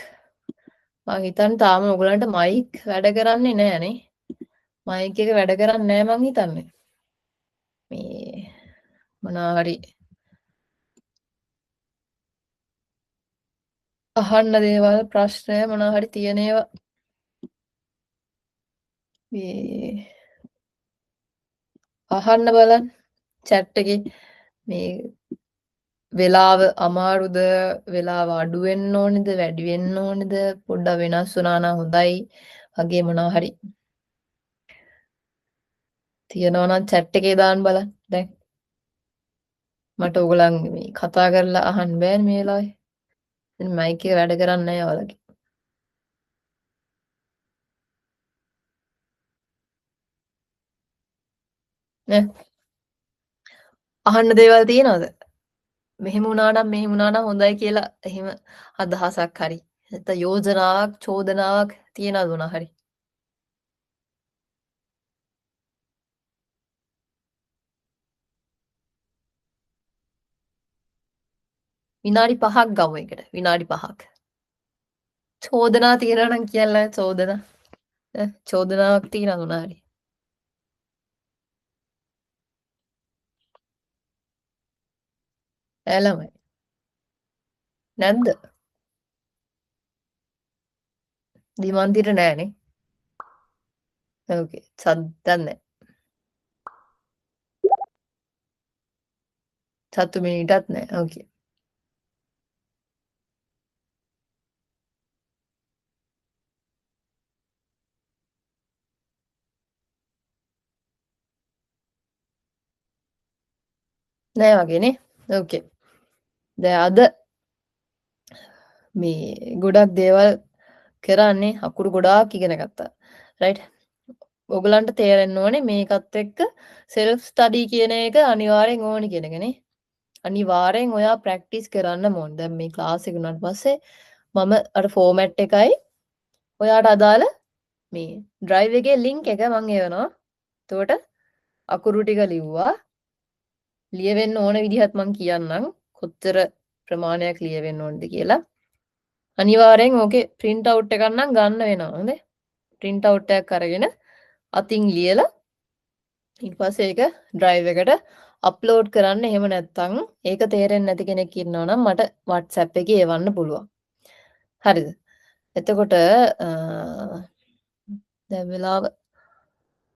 මං හිතන්නේ තාම ඔයගලන්ට මයික් වැඩ කරන්නේ නෑනේ. මයික් එක වැඩ කරන්නේ නෑ මං හිතන්නේ. මේ මොනවා හරි අහන්න දේවල් ප්‍රශ්න මොනවා හරි තියෙන ඒවා මේ අහන්න බලන්න chat එකේ මේ වෙලාව අමාරුද වෙලාව අඩු වෙන්න ඕනේද වැඩි වෙන්න ඕනේද පොඩ්ඩක් වෙනස් වුණා නම් හොඳයි වගේ මොනවා හරි තියෙනවා නම් chat එකේ දාන්න බලන්න දැන් මට ඕගොල්ලන් මේ කතා කරලා අහන්න බෑනේ මේ වෙලාවේ දැන් මයික් එක වැඩ කරන්නේ නැහැ ඔයාලගේ නේ අහන්න දේවල් තියෙනවද මෙහෙම වුණා නම් මෙහෙම වුණා නම් හොඳයි කියලා එහෙම අදහසක් හරි නැත්නම් යෝජනාවක් චෝදනාවක් තියනවද මොනවා හරි විනාඩි 5ක් ගමු එකට විනාඩි 5ක් චෝදනා තියනවා නම් කියන්න චෝදනා චෝදනාවක් තියනවද මොනවා හරි ඈ නැද්ද දිමන්තිට නෑනේ ඕකේ සද්දක් නැහැ සතු මිනිටත් නැහැ ඕකේ නෑ වගේනේ ඕකේ දැන් අද මේ ගොඩක් දේවල් කරන්නේ අකුරු ගොඩාක් ඉගෙන ගත්තා රයිට් ඔයගලන්ට තේරෙන්න ඕනේ මේකත් එක්ක සෙල්ෆ් ස්ටඩි කියන එක අනිවාර්යෙන් ඕනි කියන එකනේ අනිවාර්යෙන් ඔයා ප්‍රැක්ටිස් කරන්න ඕන දැන් මේ ක්ලාස් එක උනාට පස්සේ මම අර ෆෝමැට් එකයි ඔයාට අදාළ මේ ඩ්‍රයිව් එකේ ලින්ක් එක මම එවනවා එතකොට අකුරු ටික ලිව්වා ලියවෙන්න ඕන විදිහත් මං කියන්නම් කොච්චර ප්‍රමාණයක් ලියවෙන්න ඕනද කියලා අනිවාර්යෙන් ඕකේ print out එකක් නම් ගන්න වෙනවා හොඳේ print out එකක් අරගෙන අතින් ලියලා ඊට පස්සේ ඒක drive එකට upload කරන්න එහෙම නැත්නම් ඒක තේරෙන්නේ නැති කෙනෙක් ඉන්නවා නම් මට WhatsApp එකේ එවන්න පුළුවන් හරිද එතකොට දැන් වෙලාව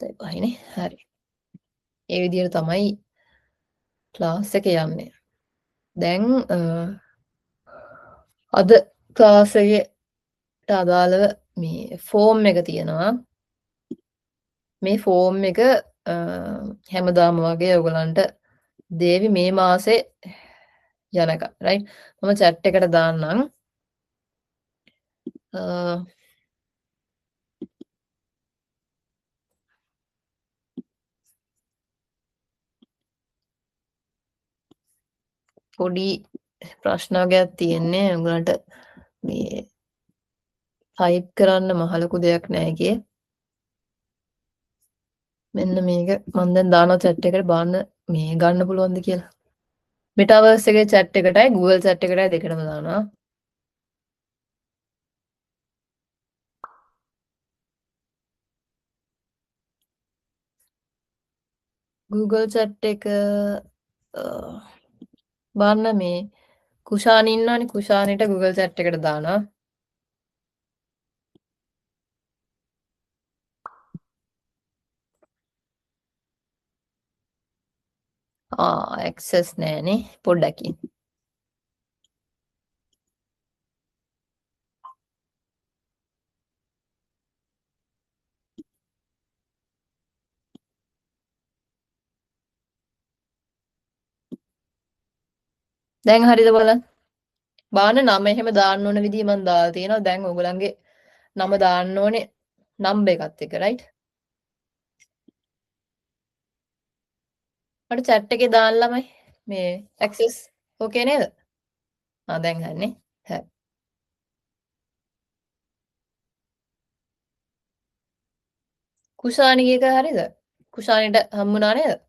5නේ හරි ඒ විදිහට තමයි ක්ලාස් එක යන්නේ දැන් අද ක්ලාස් එකේට අදාළව මේ ෆෝම් එක තියෙනවා මේ ෆෝම් එක හැමදාම වගේ ඔයගලන්ට දේවි මේ මාසේ යනකම් රයිට් මම chat එකට දාන්නම් පොඩි ප්‍රශ්න වර්ගයක් තියෙන්නේ ඔයගලන්ට මේ ටයිප් කරන්න මහ ලොකු දෙයක් නෑ එකේ මෙන්න මේක මම දැන් දානවා chat එකට බලන්න මේ ගන්න පුළුවන්ද කියලා මෙටාවර්ස් එකේ chat එකටයි Google chat එකටයි දෙකටම දානවා Google chat එක බලන්න මේ කුෂාන් ඉන්නවනේ කුෂාන්ට Google chat එකට දානවා access නෑනේ පොඩ්ඩකින් දැන් හරිද බලන්න බාන නම එහෙම දාන්න ඕන විදිහ මම දාලා තියෙනවා දැන් ඔයගලන්ගේ නම දාන්න ඕනේ නම්බර් එකත් එක්ක රයිට් මට chat එකේ දාන්න ළමයි මේ access ඕකේ නේද දැන් හරිනේ හරි කුෂානිගේ එක හරිද කුෂානිට හම්බුණා නේද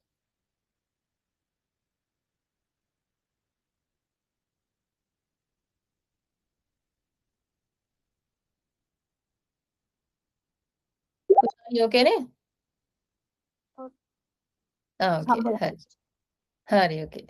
ඕකේ නේ? ඕකේ. හරි. හරි ඕකේ.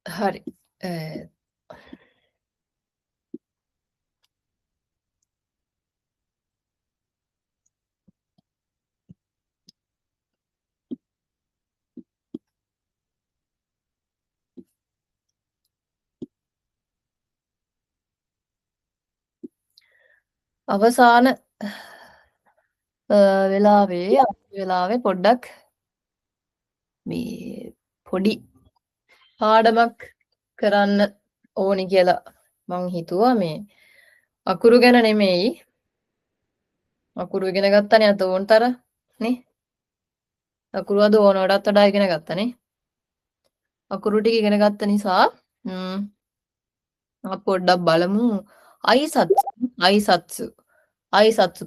හරි. හරි. අවසාන වෙලාවේ පොඩ්ඩක් මේ පොඩි පාඩමක් කරන්න ඕනි කියලා මං හිතුවා මේ අකුරු ගැන නෙමෙයි අකුරු ඉගෙන ගත්තනේ අත ඕනතර නේ අකුරු අද ඕනටත් වඩා ඉගෙන ගත්තනේ අකුරු ටික ඉගෙන ගත්ත නිසා අපි පොඩ්ඩක් බලමු අයිසත්සු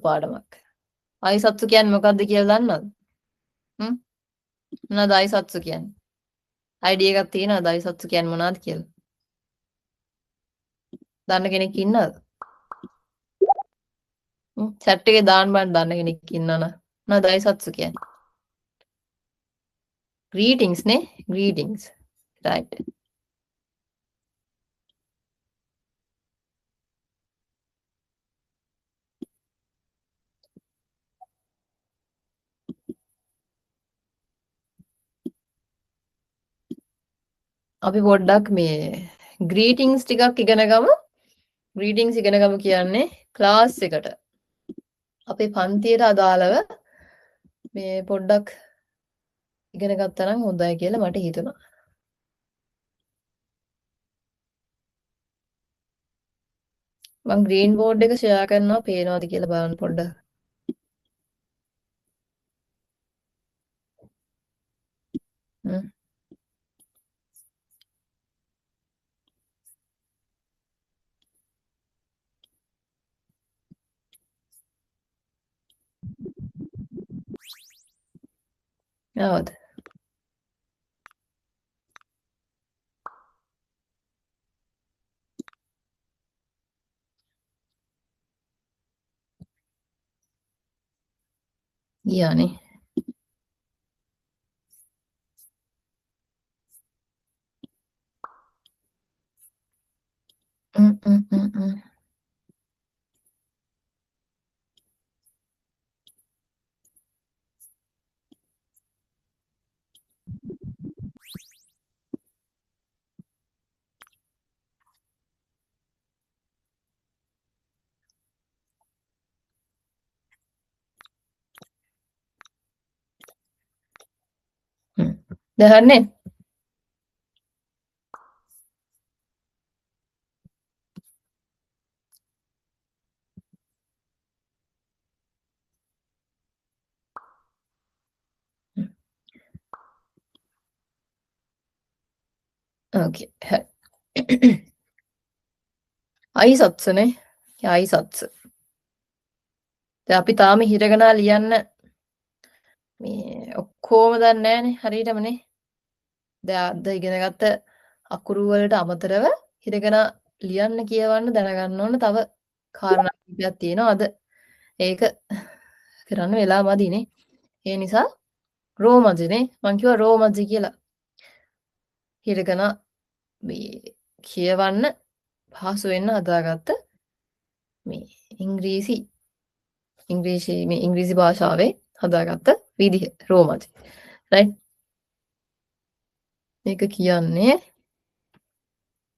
පාඩමක් අයිසත්සු කියන්නේ මොකක්ද කියලා දන්නවද මොනවද අයිසත්සු කියන්නේ අයිඩියා එකක් තියෙනවද අයිසත්සු කියන්නේ මොනවද කියලා දන්න කෙනෙක් ඉන්නවද chat එකේ දාන්න බෑ දන්න කෙනෙක් ඉන්නවනම් මොනවද අයිසත්සු කියන්නේ greetings නේ greetings right අපි පොඩ්ඩක් මේ greetings ටිකක් ඉගෙන ගමු greetings ඉගෙන ගමු කියන්නේ ක්ලාස් එකට අපේ පන්තියට අදාළව මේ පොඩ්ඩක් ඉගෙන ගත්තා නම් හොඳයි කියලා මට හිතුණා. මම green board එක share කරනවා පේනවද කියලා බලන්න පොඩ්ඩක්. නේද? ගියානේ. දහන්නේ ඕකේ හරි අයිසත්ස්නේ අයිසත්ස් දැන් අපි තාම හිරගනා ලියන්න මේ ඔක්කොම දන්නේ නැහනේ හරියටමනේ දැන් අද ඉගෙන ගත්ත අකුරු වලට අමතරව හිරගනා ලියන්න කියවන්න දැනගන්න ඕන තව කාරණා කිහිපයක් තියෙනවා අද ඒක කරන්න වෙලා මදිනේ ඒ නිසා රෝමජිනේ මං කිව්වා රෝමජි කියලා හිරගනා මේ කියවන්න පහසු වෙන්න හදාගත්ත මේ ඉංග්‍රීසි භාෂාවේ හදාගත්ත විදිහ රෝමජි රයිට් මේක කියන්නේ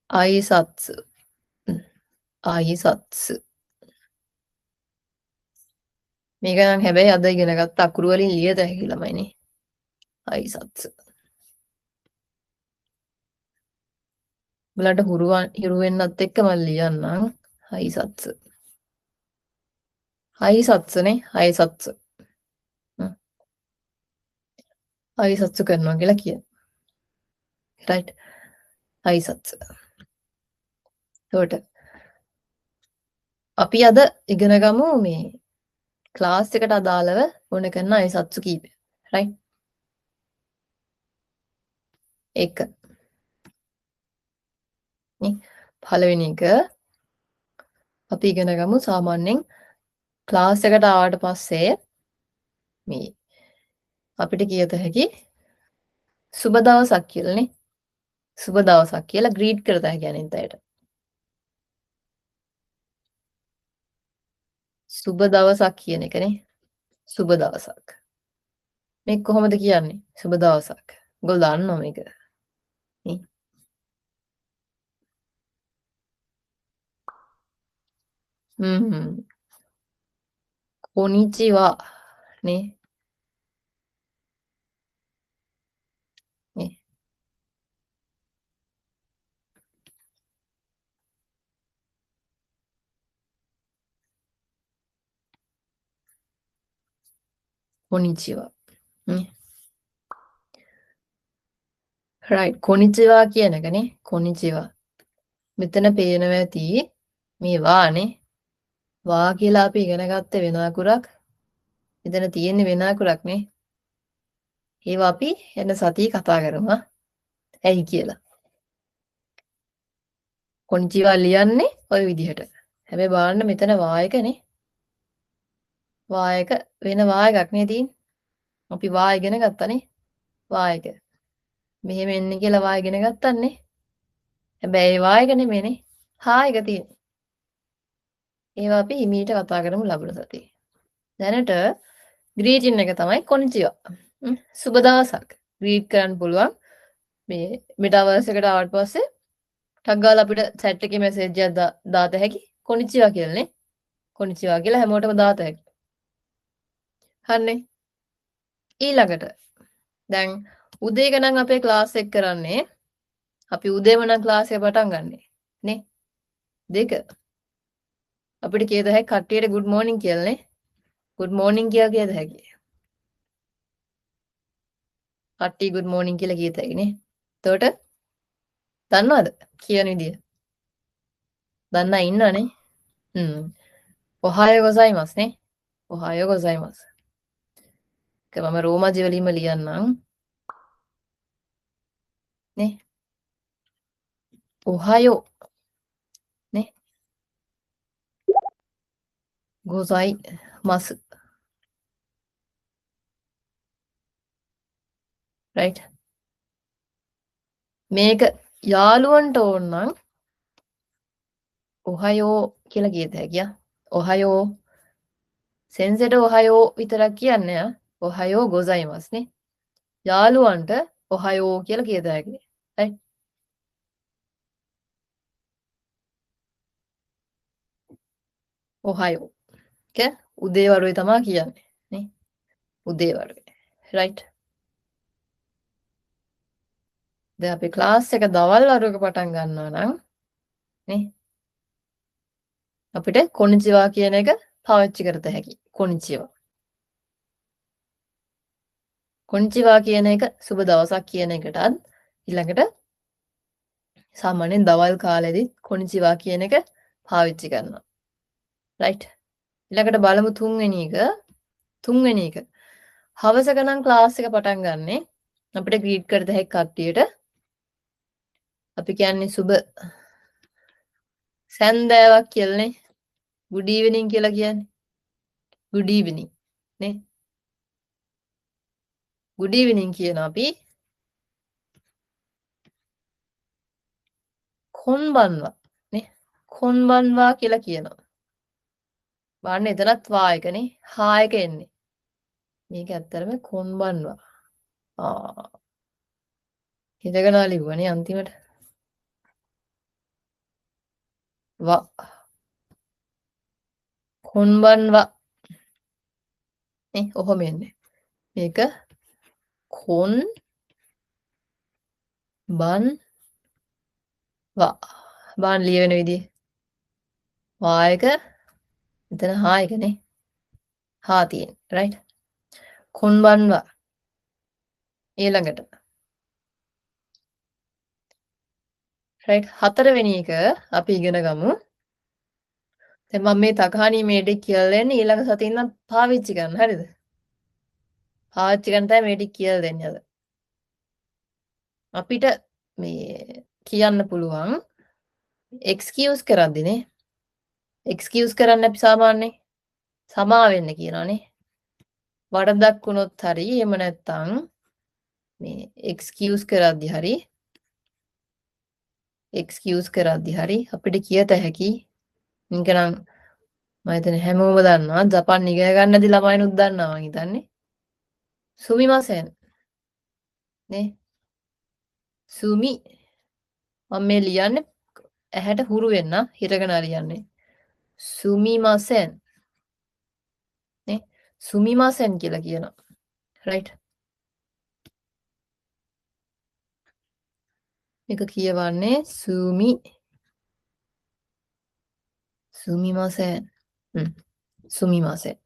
අයිසත්ස් මේක නම් හැබැයි අද ඉගෙන ගත්ත අකුරු වලින් ලියත හැකි ළමයිනේ අයිසත්ස් උඹලට හිරු වෙන්නත් එක්ක මම ලියන්නම් අයිසත්ස්නේ අයිසත්ස් කරනවා කියලා කියන රයිට් අයිසත්ස් එතකොට අපි අද ඉගෙන ගමු මේ ක්ලාස් එකට අදාළව ඕන කරන අය සත්සු කීපය. right? එක. නේ පළවෙනි එක අපි ඉගෙන ගමු සාමාන්‍යයෙන් ක්ලාස් එකට ආවට පස්සේ මේ අපිට කියත හැකි සුබ දවසක් කියලානේ. සුබ දවසක් කියලා ග්‍රීට් කරත හැකි අනිත් අයට. සුබ දවසක් කියන එකනේ. සුබ දවසක්. මේක කොහොමද කියන්නේ? සුබ දවසක්. ඔයගොල්ලෝ දන්නව මේක. නේ? කොනිචිවා නේ. නේ. කොනිචිවා. නේ. right කොනිචිවා කියන එකනේ. කොනිචිවා. මෙතන පේනවා ඇති මේ වානේ. වා කියලා අපි ඉගෙන ගත්තේ වෙන අකුරක්. එතන තියෙන්නේ වෙන අකුරක් නේ. ඒවා අපි එන සතියේ කතා කරමු. ඇයි කියලා. කොනිචිවා ලියන්නේ ওই විදිහට. හැබැයි බලන්න මෙතන වා එකනේ. වා එක වෙන වා එකක් නේ තියෙන්නේ. අපි වා ඉගෙන ගත්තනේ. වා එක. මෙහෙම එන්නේ කියලා වා ඉගෙන ගත්තන්නේ. හැබැයි ඒ වා එක නෙමෙයිනේ. හා එක තියෙන්නේ. ඒවා අපි හිමීට කතා කරමු ලබන සතියේ. දැනට ග්‍රීටින් එක තමයි කොනිචිවා. සුබ දවසක්. ග්‍රීට් කරන්න පුළුවන්. මේ මෙටාවර්ස් එකට ආවට පස්සේ ටක් ගාලා අපිට chat එකේ මැසේජ් එකක් දාත හැකි කොනිචිවා කියලානේ. කොනිචිවා කියලා හැමෝටම දාත හැකි. හරිනේ. ඊළඟට දැන් උදේක නම් අපේ ක්ලාස් එක කරන්නේ අපි උදේම නම් ක්ලාස් එක පටන් ගන්නෙ නේ. දෙක අපිට කියත හැකි කට්ටියට good morning කියලානේ. good morning කියලා කියත හැකි. කට්ටිය good morning කියලා කියත හැකි නේ. එතකොට දන්නවද කියන විදිය? දන්න අය ඉන්නවනේ. ඔහායෝ ගොසයිමස් නේ. ඔහායෝ ගොසයිමස්. මම රෝමාජි වලින්ම ලියන්නම්. නේ. ඔහායෝ නේ. ගොසයිමස්. right. මේක යාළුවන්ට ඕන නම් ඔහායෝ කියලා කියත හැකියි. ඔහායෝ සෙන්සෙට ඔහායෝ විතරක් කියන්නේ ඔහායෝ ගොසයිමස් නේ. යාළුවන්ට ඔහායෝ කියලා කියත හැකියි. right. ඔහායෝ. okay උදේ වරුවේ තමයි කියන්නේ නේ. උදේ වරුවේ. right. දැන් අපි ක්ලාස් එක දවල් වරුවක පටන් ගන්නවා නම් නේ අපිට කොනිචිවා කියන එක පාවිච්චි කරත හැකි. කොනිචිවා. කොනිචිවා කියන එක සුබ දවසක් කියන එකටත් ඊළඟට සාමාන්‍යයෙන් දවල් කාලෙදි කොනිචිවා කියන එක පාවිච්චි කරනවා. right. ඊළඟට බලමු තුන්වෙනි එක. තුන්වෙනි එක. හවසක නම් ක්ලාස් එක පටන් ගන්නෙ අපිට ග්‍රීට් කරත හැකි කට්ටියට අපි කියන්නේ සුබ සැන්දෑවක් කියලානේ. good evening කියලා කියන්නේ. good evening නේ. good evening කියන අපි කොන්බන්වා නේ. කොන්බන්වා කියලා කියනවා. බලන්න එතනත් වා එකනේ. හා එක එන්නේ. මේක ඇත්තටම කොන්බන්වා. හිතගෙන ලිව්වනේ අන්තිමට. වා කොන්බන්වා නේ ඔහොම එන්නේ. මේක කොන් බන් වා බාන් ලියවෙන විදිය. වා එක එතන හා එකනේ. හා තියෙන. right. කොන්බන්වා. ඊළඟට right? හතරවෙනි එක අපි ඉගෙන ගමු. දැන් මම මේ තකහණී මේඩි කියලා දෙන්නේ ඊළඟ සතියේ ඉඳන් පාවිච්චි කරන්න. හරිද? පාවිච්චි කරන තමයි මේඩි කියලා දෙන්නේ අද. අපිට මේ කියන්න පුළුවන් excuse කරද්දිනේ. excuse කරන්න අපි සාමාන්‍යයෙන් සමා වෙන්න කියනවානේ. වරදක් වුණොත් හරි එහෙම නැත්නම් මේ excuse කරද්දි හරි අපිට කියත හැකි නිකනම් මම හිතන්නේ හැමෝම දන්නවා ජපන් ඉගෙන ගන්න නැති ළමයිනුත් දන්නවා මං හිතන්නේ සුමිමාසෙන් නේ සුමි මම මේ ලියන්නේ ඇහැට හුරු වෙන්න හිරගෙන ලියන්නේ සුමිමාසෙන් නේ සුමිමාසෙන් කියලා කියනවා right මේක කියවන්නේ සුමිමාසෙන් සුමිමාසෙන්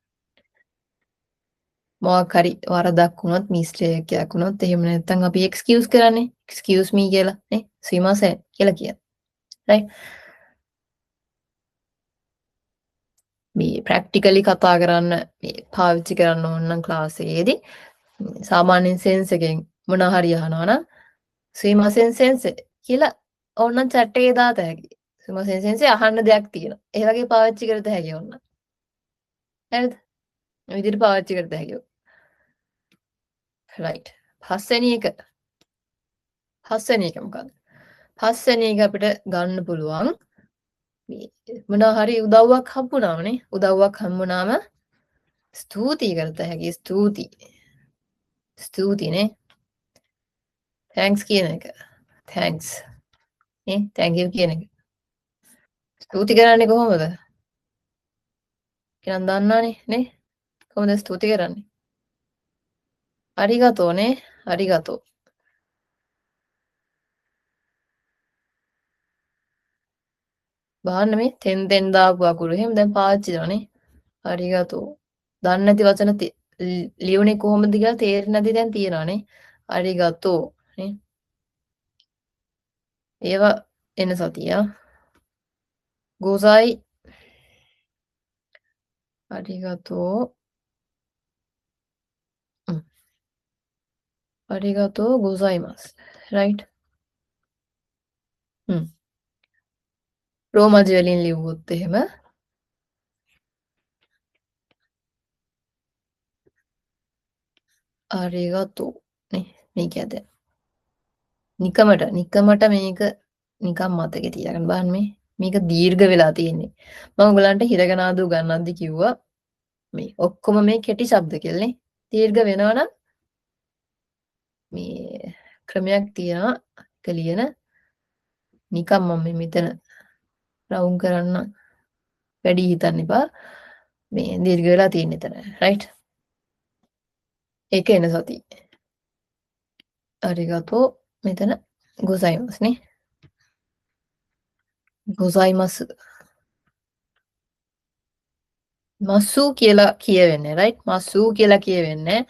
මොකක් හරි වරදක් වුණොත් මිස්ටේක් එකක් වුණොත් එහෙම නැත්නම් අපි එක්ස්කියුස් කරන්නේ එක්ස්කියුස් මී කියලා නේ සුමිමාසෙන් කියලා කියන right මේ ප්‍රැක්ටිකලි කතා කරන්න මේ පාවිච්චි කරන්න ඕන නම් ක්ලාස් එකේදී සාමාන්‍යයෙන් සෙන්ස් එකෙන් මොන හරි අහනවා නම් සුමිමාසෙන් සෙන්ස් කියලා ඕනනම් chat එකේ දාත හැකි සුමිමාසෙන් සෙන්ස් අහන්න දෙයක් තියෙනවා ඒ වගේ පාවිච්චි කරත හැකි ඕන හරිද මේ විදිහට පාවිච්චි කරත හැකි right පස්වෙනි එක මොකක්ද පස්වෙනි එක අපිට ගන්න පුළුවන් මොනවා හරි උදව්වක් හම්බුනාමනේ උදව්වක් හම්බුනාම ස්තුතියි කරත හැකි ස්තුතියිනේ thanks කියන එක thanks නේ thank you කියන එක ස්තුති කරන්නේ කොහොමද කියන්න දන්නවනේ නේ කොහොමද ස්තුති කරන්නේ අරිගතෝ නේ අරිගතෝ බලන්න මේ තෙන් දාපු අකුරු එහෙම දැන් පාවිච්චි කරනනේ අරිගතෝ දන්නේ නැති වචන ලියුනේ කොහොමද කියලා තේරෙන්නේ නැති දැන් තියෙනවානේ අරිගතෝ නේ ඒවා එන සතිය ගෝසයි අරිගතෝ අරිගතෝ ගෝසයිමස් right රෝමජ වලින් ලිව්වොත් එහෙම අරිගතෝ නේ මේක ඇද නිකමට මේක නිකම් මතකේ තියාගන්න බලන්න මේක දීර්ඝ වෙලා තියෙන්නේ මම ඔයගලන්ට හිරගනාද උගන්වද්දි කිව්වා මේ ඔක්කොම මේ කෙටි ශබ්ද කියලානේ දීර්ඝ වෙනවනම් මේ ක්‍රමයක් තියෙනවා ඒක ලියන නිකම් මම මෙතන රවුම් කරන්න වැඩි හිතන්න එපා මේ දීර්ඝ වෙලා තියෙන එතන right ඒක එන සති අරිගතෝ මෙතන ගොසයිමස් නේ ගොසයිමස් මස්සු කියලා කියවෙන්නේ right මස්සු කියලා කියවෙන්නේ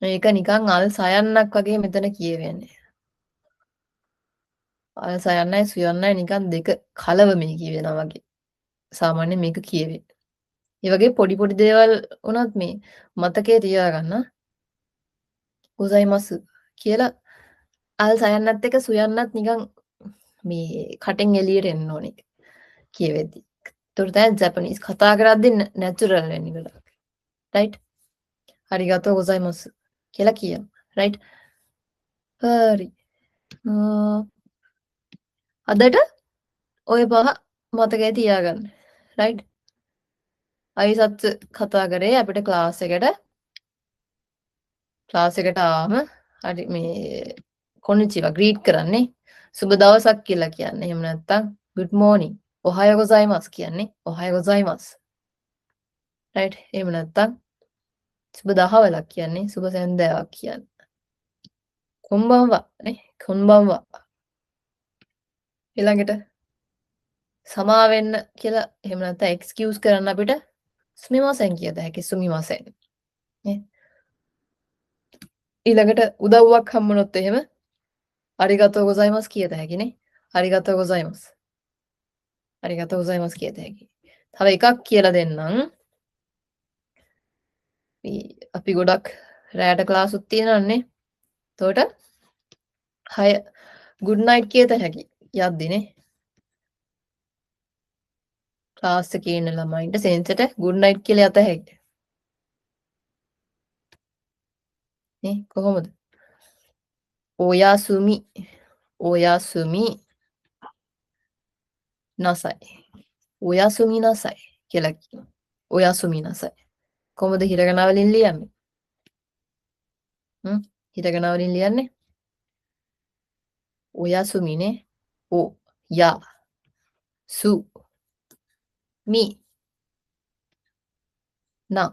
මේක නිකන් අල් සයන්නක් වගේ මෙතන කියවෙන්නේ අල් සයන්නයි සුයන්නයි නිකන් දෙක කලවමේ කියවෙනවා වගේ සාමාන්‍යයෙන් මේක කියවෙන්නේ ඒ වගේ පොඩි දේවල් උනත් මේ මතකයේ තියාගන්න ගොසයිමස් කියලා අල් සයන්නත් එක සුයන්නත් නිකන් මේ කටෙන් එළියට එන්න ඕනේ කියවෙද්දි. ඒතර තමයි ජපනීස් කතා කරද්දී නැචරල් වෙන්නේ ගොඩක්. right? අරිගතෝ ගොසයිමස් කියලා කියනවා. right? හරි. අදට ඔය පහ මතකයේ තියාගන්න. right? අයිසත් කතා කරේ අපිට ක්ලාස් එකට ආවම හරි මේ කොනිචිවා ග්‍රීට් කරන්නේ සුබ දවසක් කියලා කියන්නේ. එහෙම නැත්නම් good morning ඔහායෝ ගොසයිමස් කියන්නේ ඔහායෝ ගොසයිමස් right එහෙම නැත්නම් සුබ දහවලක් කියන්නේ සුබ සැන්දෑවක් කියන්නේ කොම්බන්වා නේ කොම්බන්වා ඊළඟට සමා වෙන්න කියලා එහෙම නැත්නම් එක්ස්කියුස් කරන්න අපිට සුමිමාසෙන් කියත හැකි සුමිමාසෙන් නේ ඊළඟට උදව්වක් හම්බුනොත් එහෙම ありがとうございます消えたහැකි නේ. ありがとうございます。ありがとうございます消えたහැකි. තව එකක් කියලා දෙන්නම්. අපි ගොඩක් රෑට ක්ලාසුත් තියෙනවනේ. එතකොට 6 good night කියත හැකි. යද්දිනේ. ක්ලාස් එකේ ඉන්න ළමයින්ට සෙන්සට good night කියලා යත හැකිද? නේ කොහොමද? ඔයාසුමි ඔයාසුමි නසයි. ඔයාසුමි නසයි කියලා කියනවා. ඔයාසුමි නසයි. කොහොමද හිරගන වලින් ලියන්නේ? හිරගන වලින් ලියන්නේ? ඔයාසුමිනේ. යා සු මි නා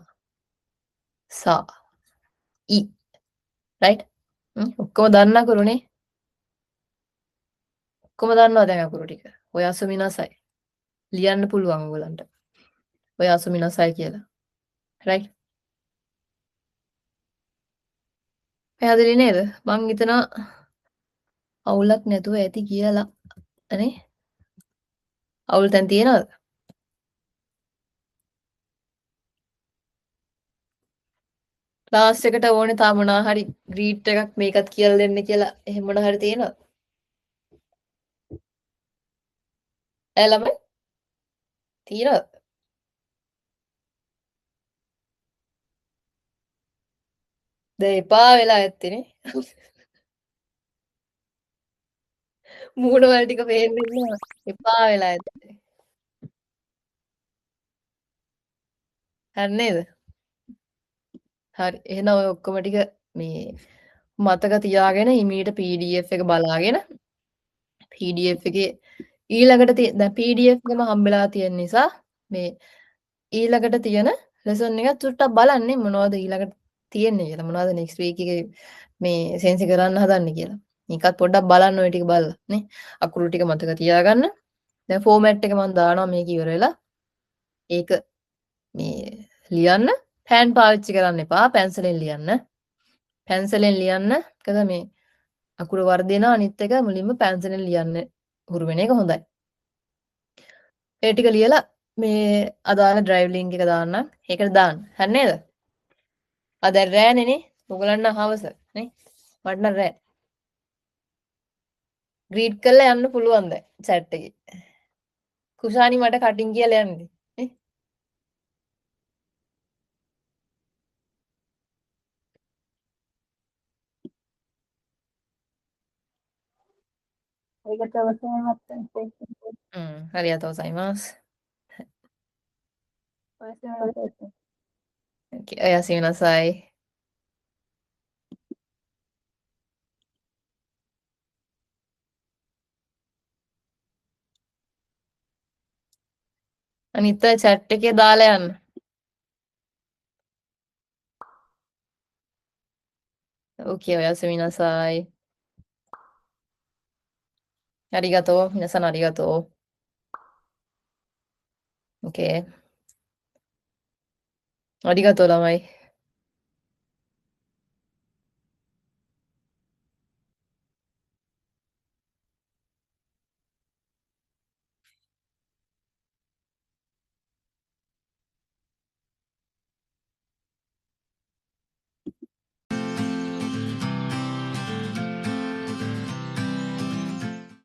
සා යි රයිට්? ඔක්කොම දන්න අකුරුනේ. ඔක්කොම දන්නවා දැන් අකුරු ටික. ඔයාසුමි නසයි. ලියන්න පුළුවන් ඔයගලන්ට. ඔයාසුමි නසයි කියලා. රයිට්? පැහැදිලි නේද? මං හිතනවා අවුලක් නැතුව ඇති කියලා. අනේ? අවුල් තැන් තියෙනවද? ක්ලාස් එකට ඕනේ තා මොනවා හරි ග්‍රීට් එකක් මේකත් කියලා දෙන්න කියලා එහෙම මොනවා හරි තියෙනවද? ඈ ළමයි තියෙනවද? දැන් එපා වෙලා ඇත්තේනේ. මූණ වල ටික පේන්නේ නැහැ. එපා වෙලා ඇත්තේ. හරි නේද? හරි. එහෙනම් ඔය ඔක්කොම ටික මේ මතක තියාගෙන ඉමීට PDF එක බලාගෙන PDF එකේ ඊළඟට දැන් PDF එකම හම්බෙලා තියෙන නිසා මේ ඊළඟට තියෙන ලෙසන් එක චුට්ටක් බලන්නේ මොනවද ඊළඟට තියෙන්නේ කියලා. මොනවද next week එකේ මේ සෙන්සි කරන්න හදන්නේ කියලා. මේකත් පොඩ්ඩක් බලන්න ඔය ටික බලලා නේ. අකුරු ටික මතක තියාගන්න. දැන් ෆෝමැට් එක මම දානවා මේක ඉවර වෙලා. ඒක මේ ලියන්න පෑන් පාවිච්චි කරන්න එපා. පැන්සලෙන් ලියන්න. පැන්සලෙන් ලියන්න. මොකද මේ අකුරු වර්ධිනවා අනිත් එක මුලින්ම පැන්සලෙන් ලියන්න හුරු වෙන එක හොඳයි. ඒ ටික ලියලා මේ අදාළ ඩ්‍රයිව් ලින්ක් එක දාන්න. ඒකට දාන්න. හරි නේද? අද රෑනේ නේ. ඔයගලන්න හවස නේ. මට නම් රෑ. ග්‍රීට් කරලා යන්න පුළුවන් දැන් chat එකේ. කුෂානි මට කටින් කියලා යන්නේ. නේ.ありがとうございます。おやすみなさい。අනිත් අය chat එකේ දාලා යන්න. OK おやすみなさい。ありがとう。皆さんありがとう。OK。ありがとう、ラマイ。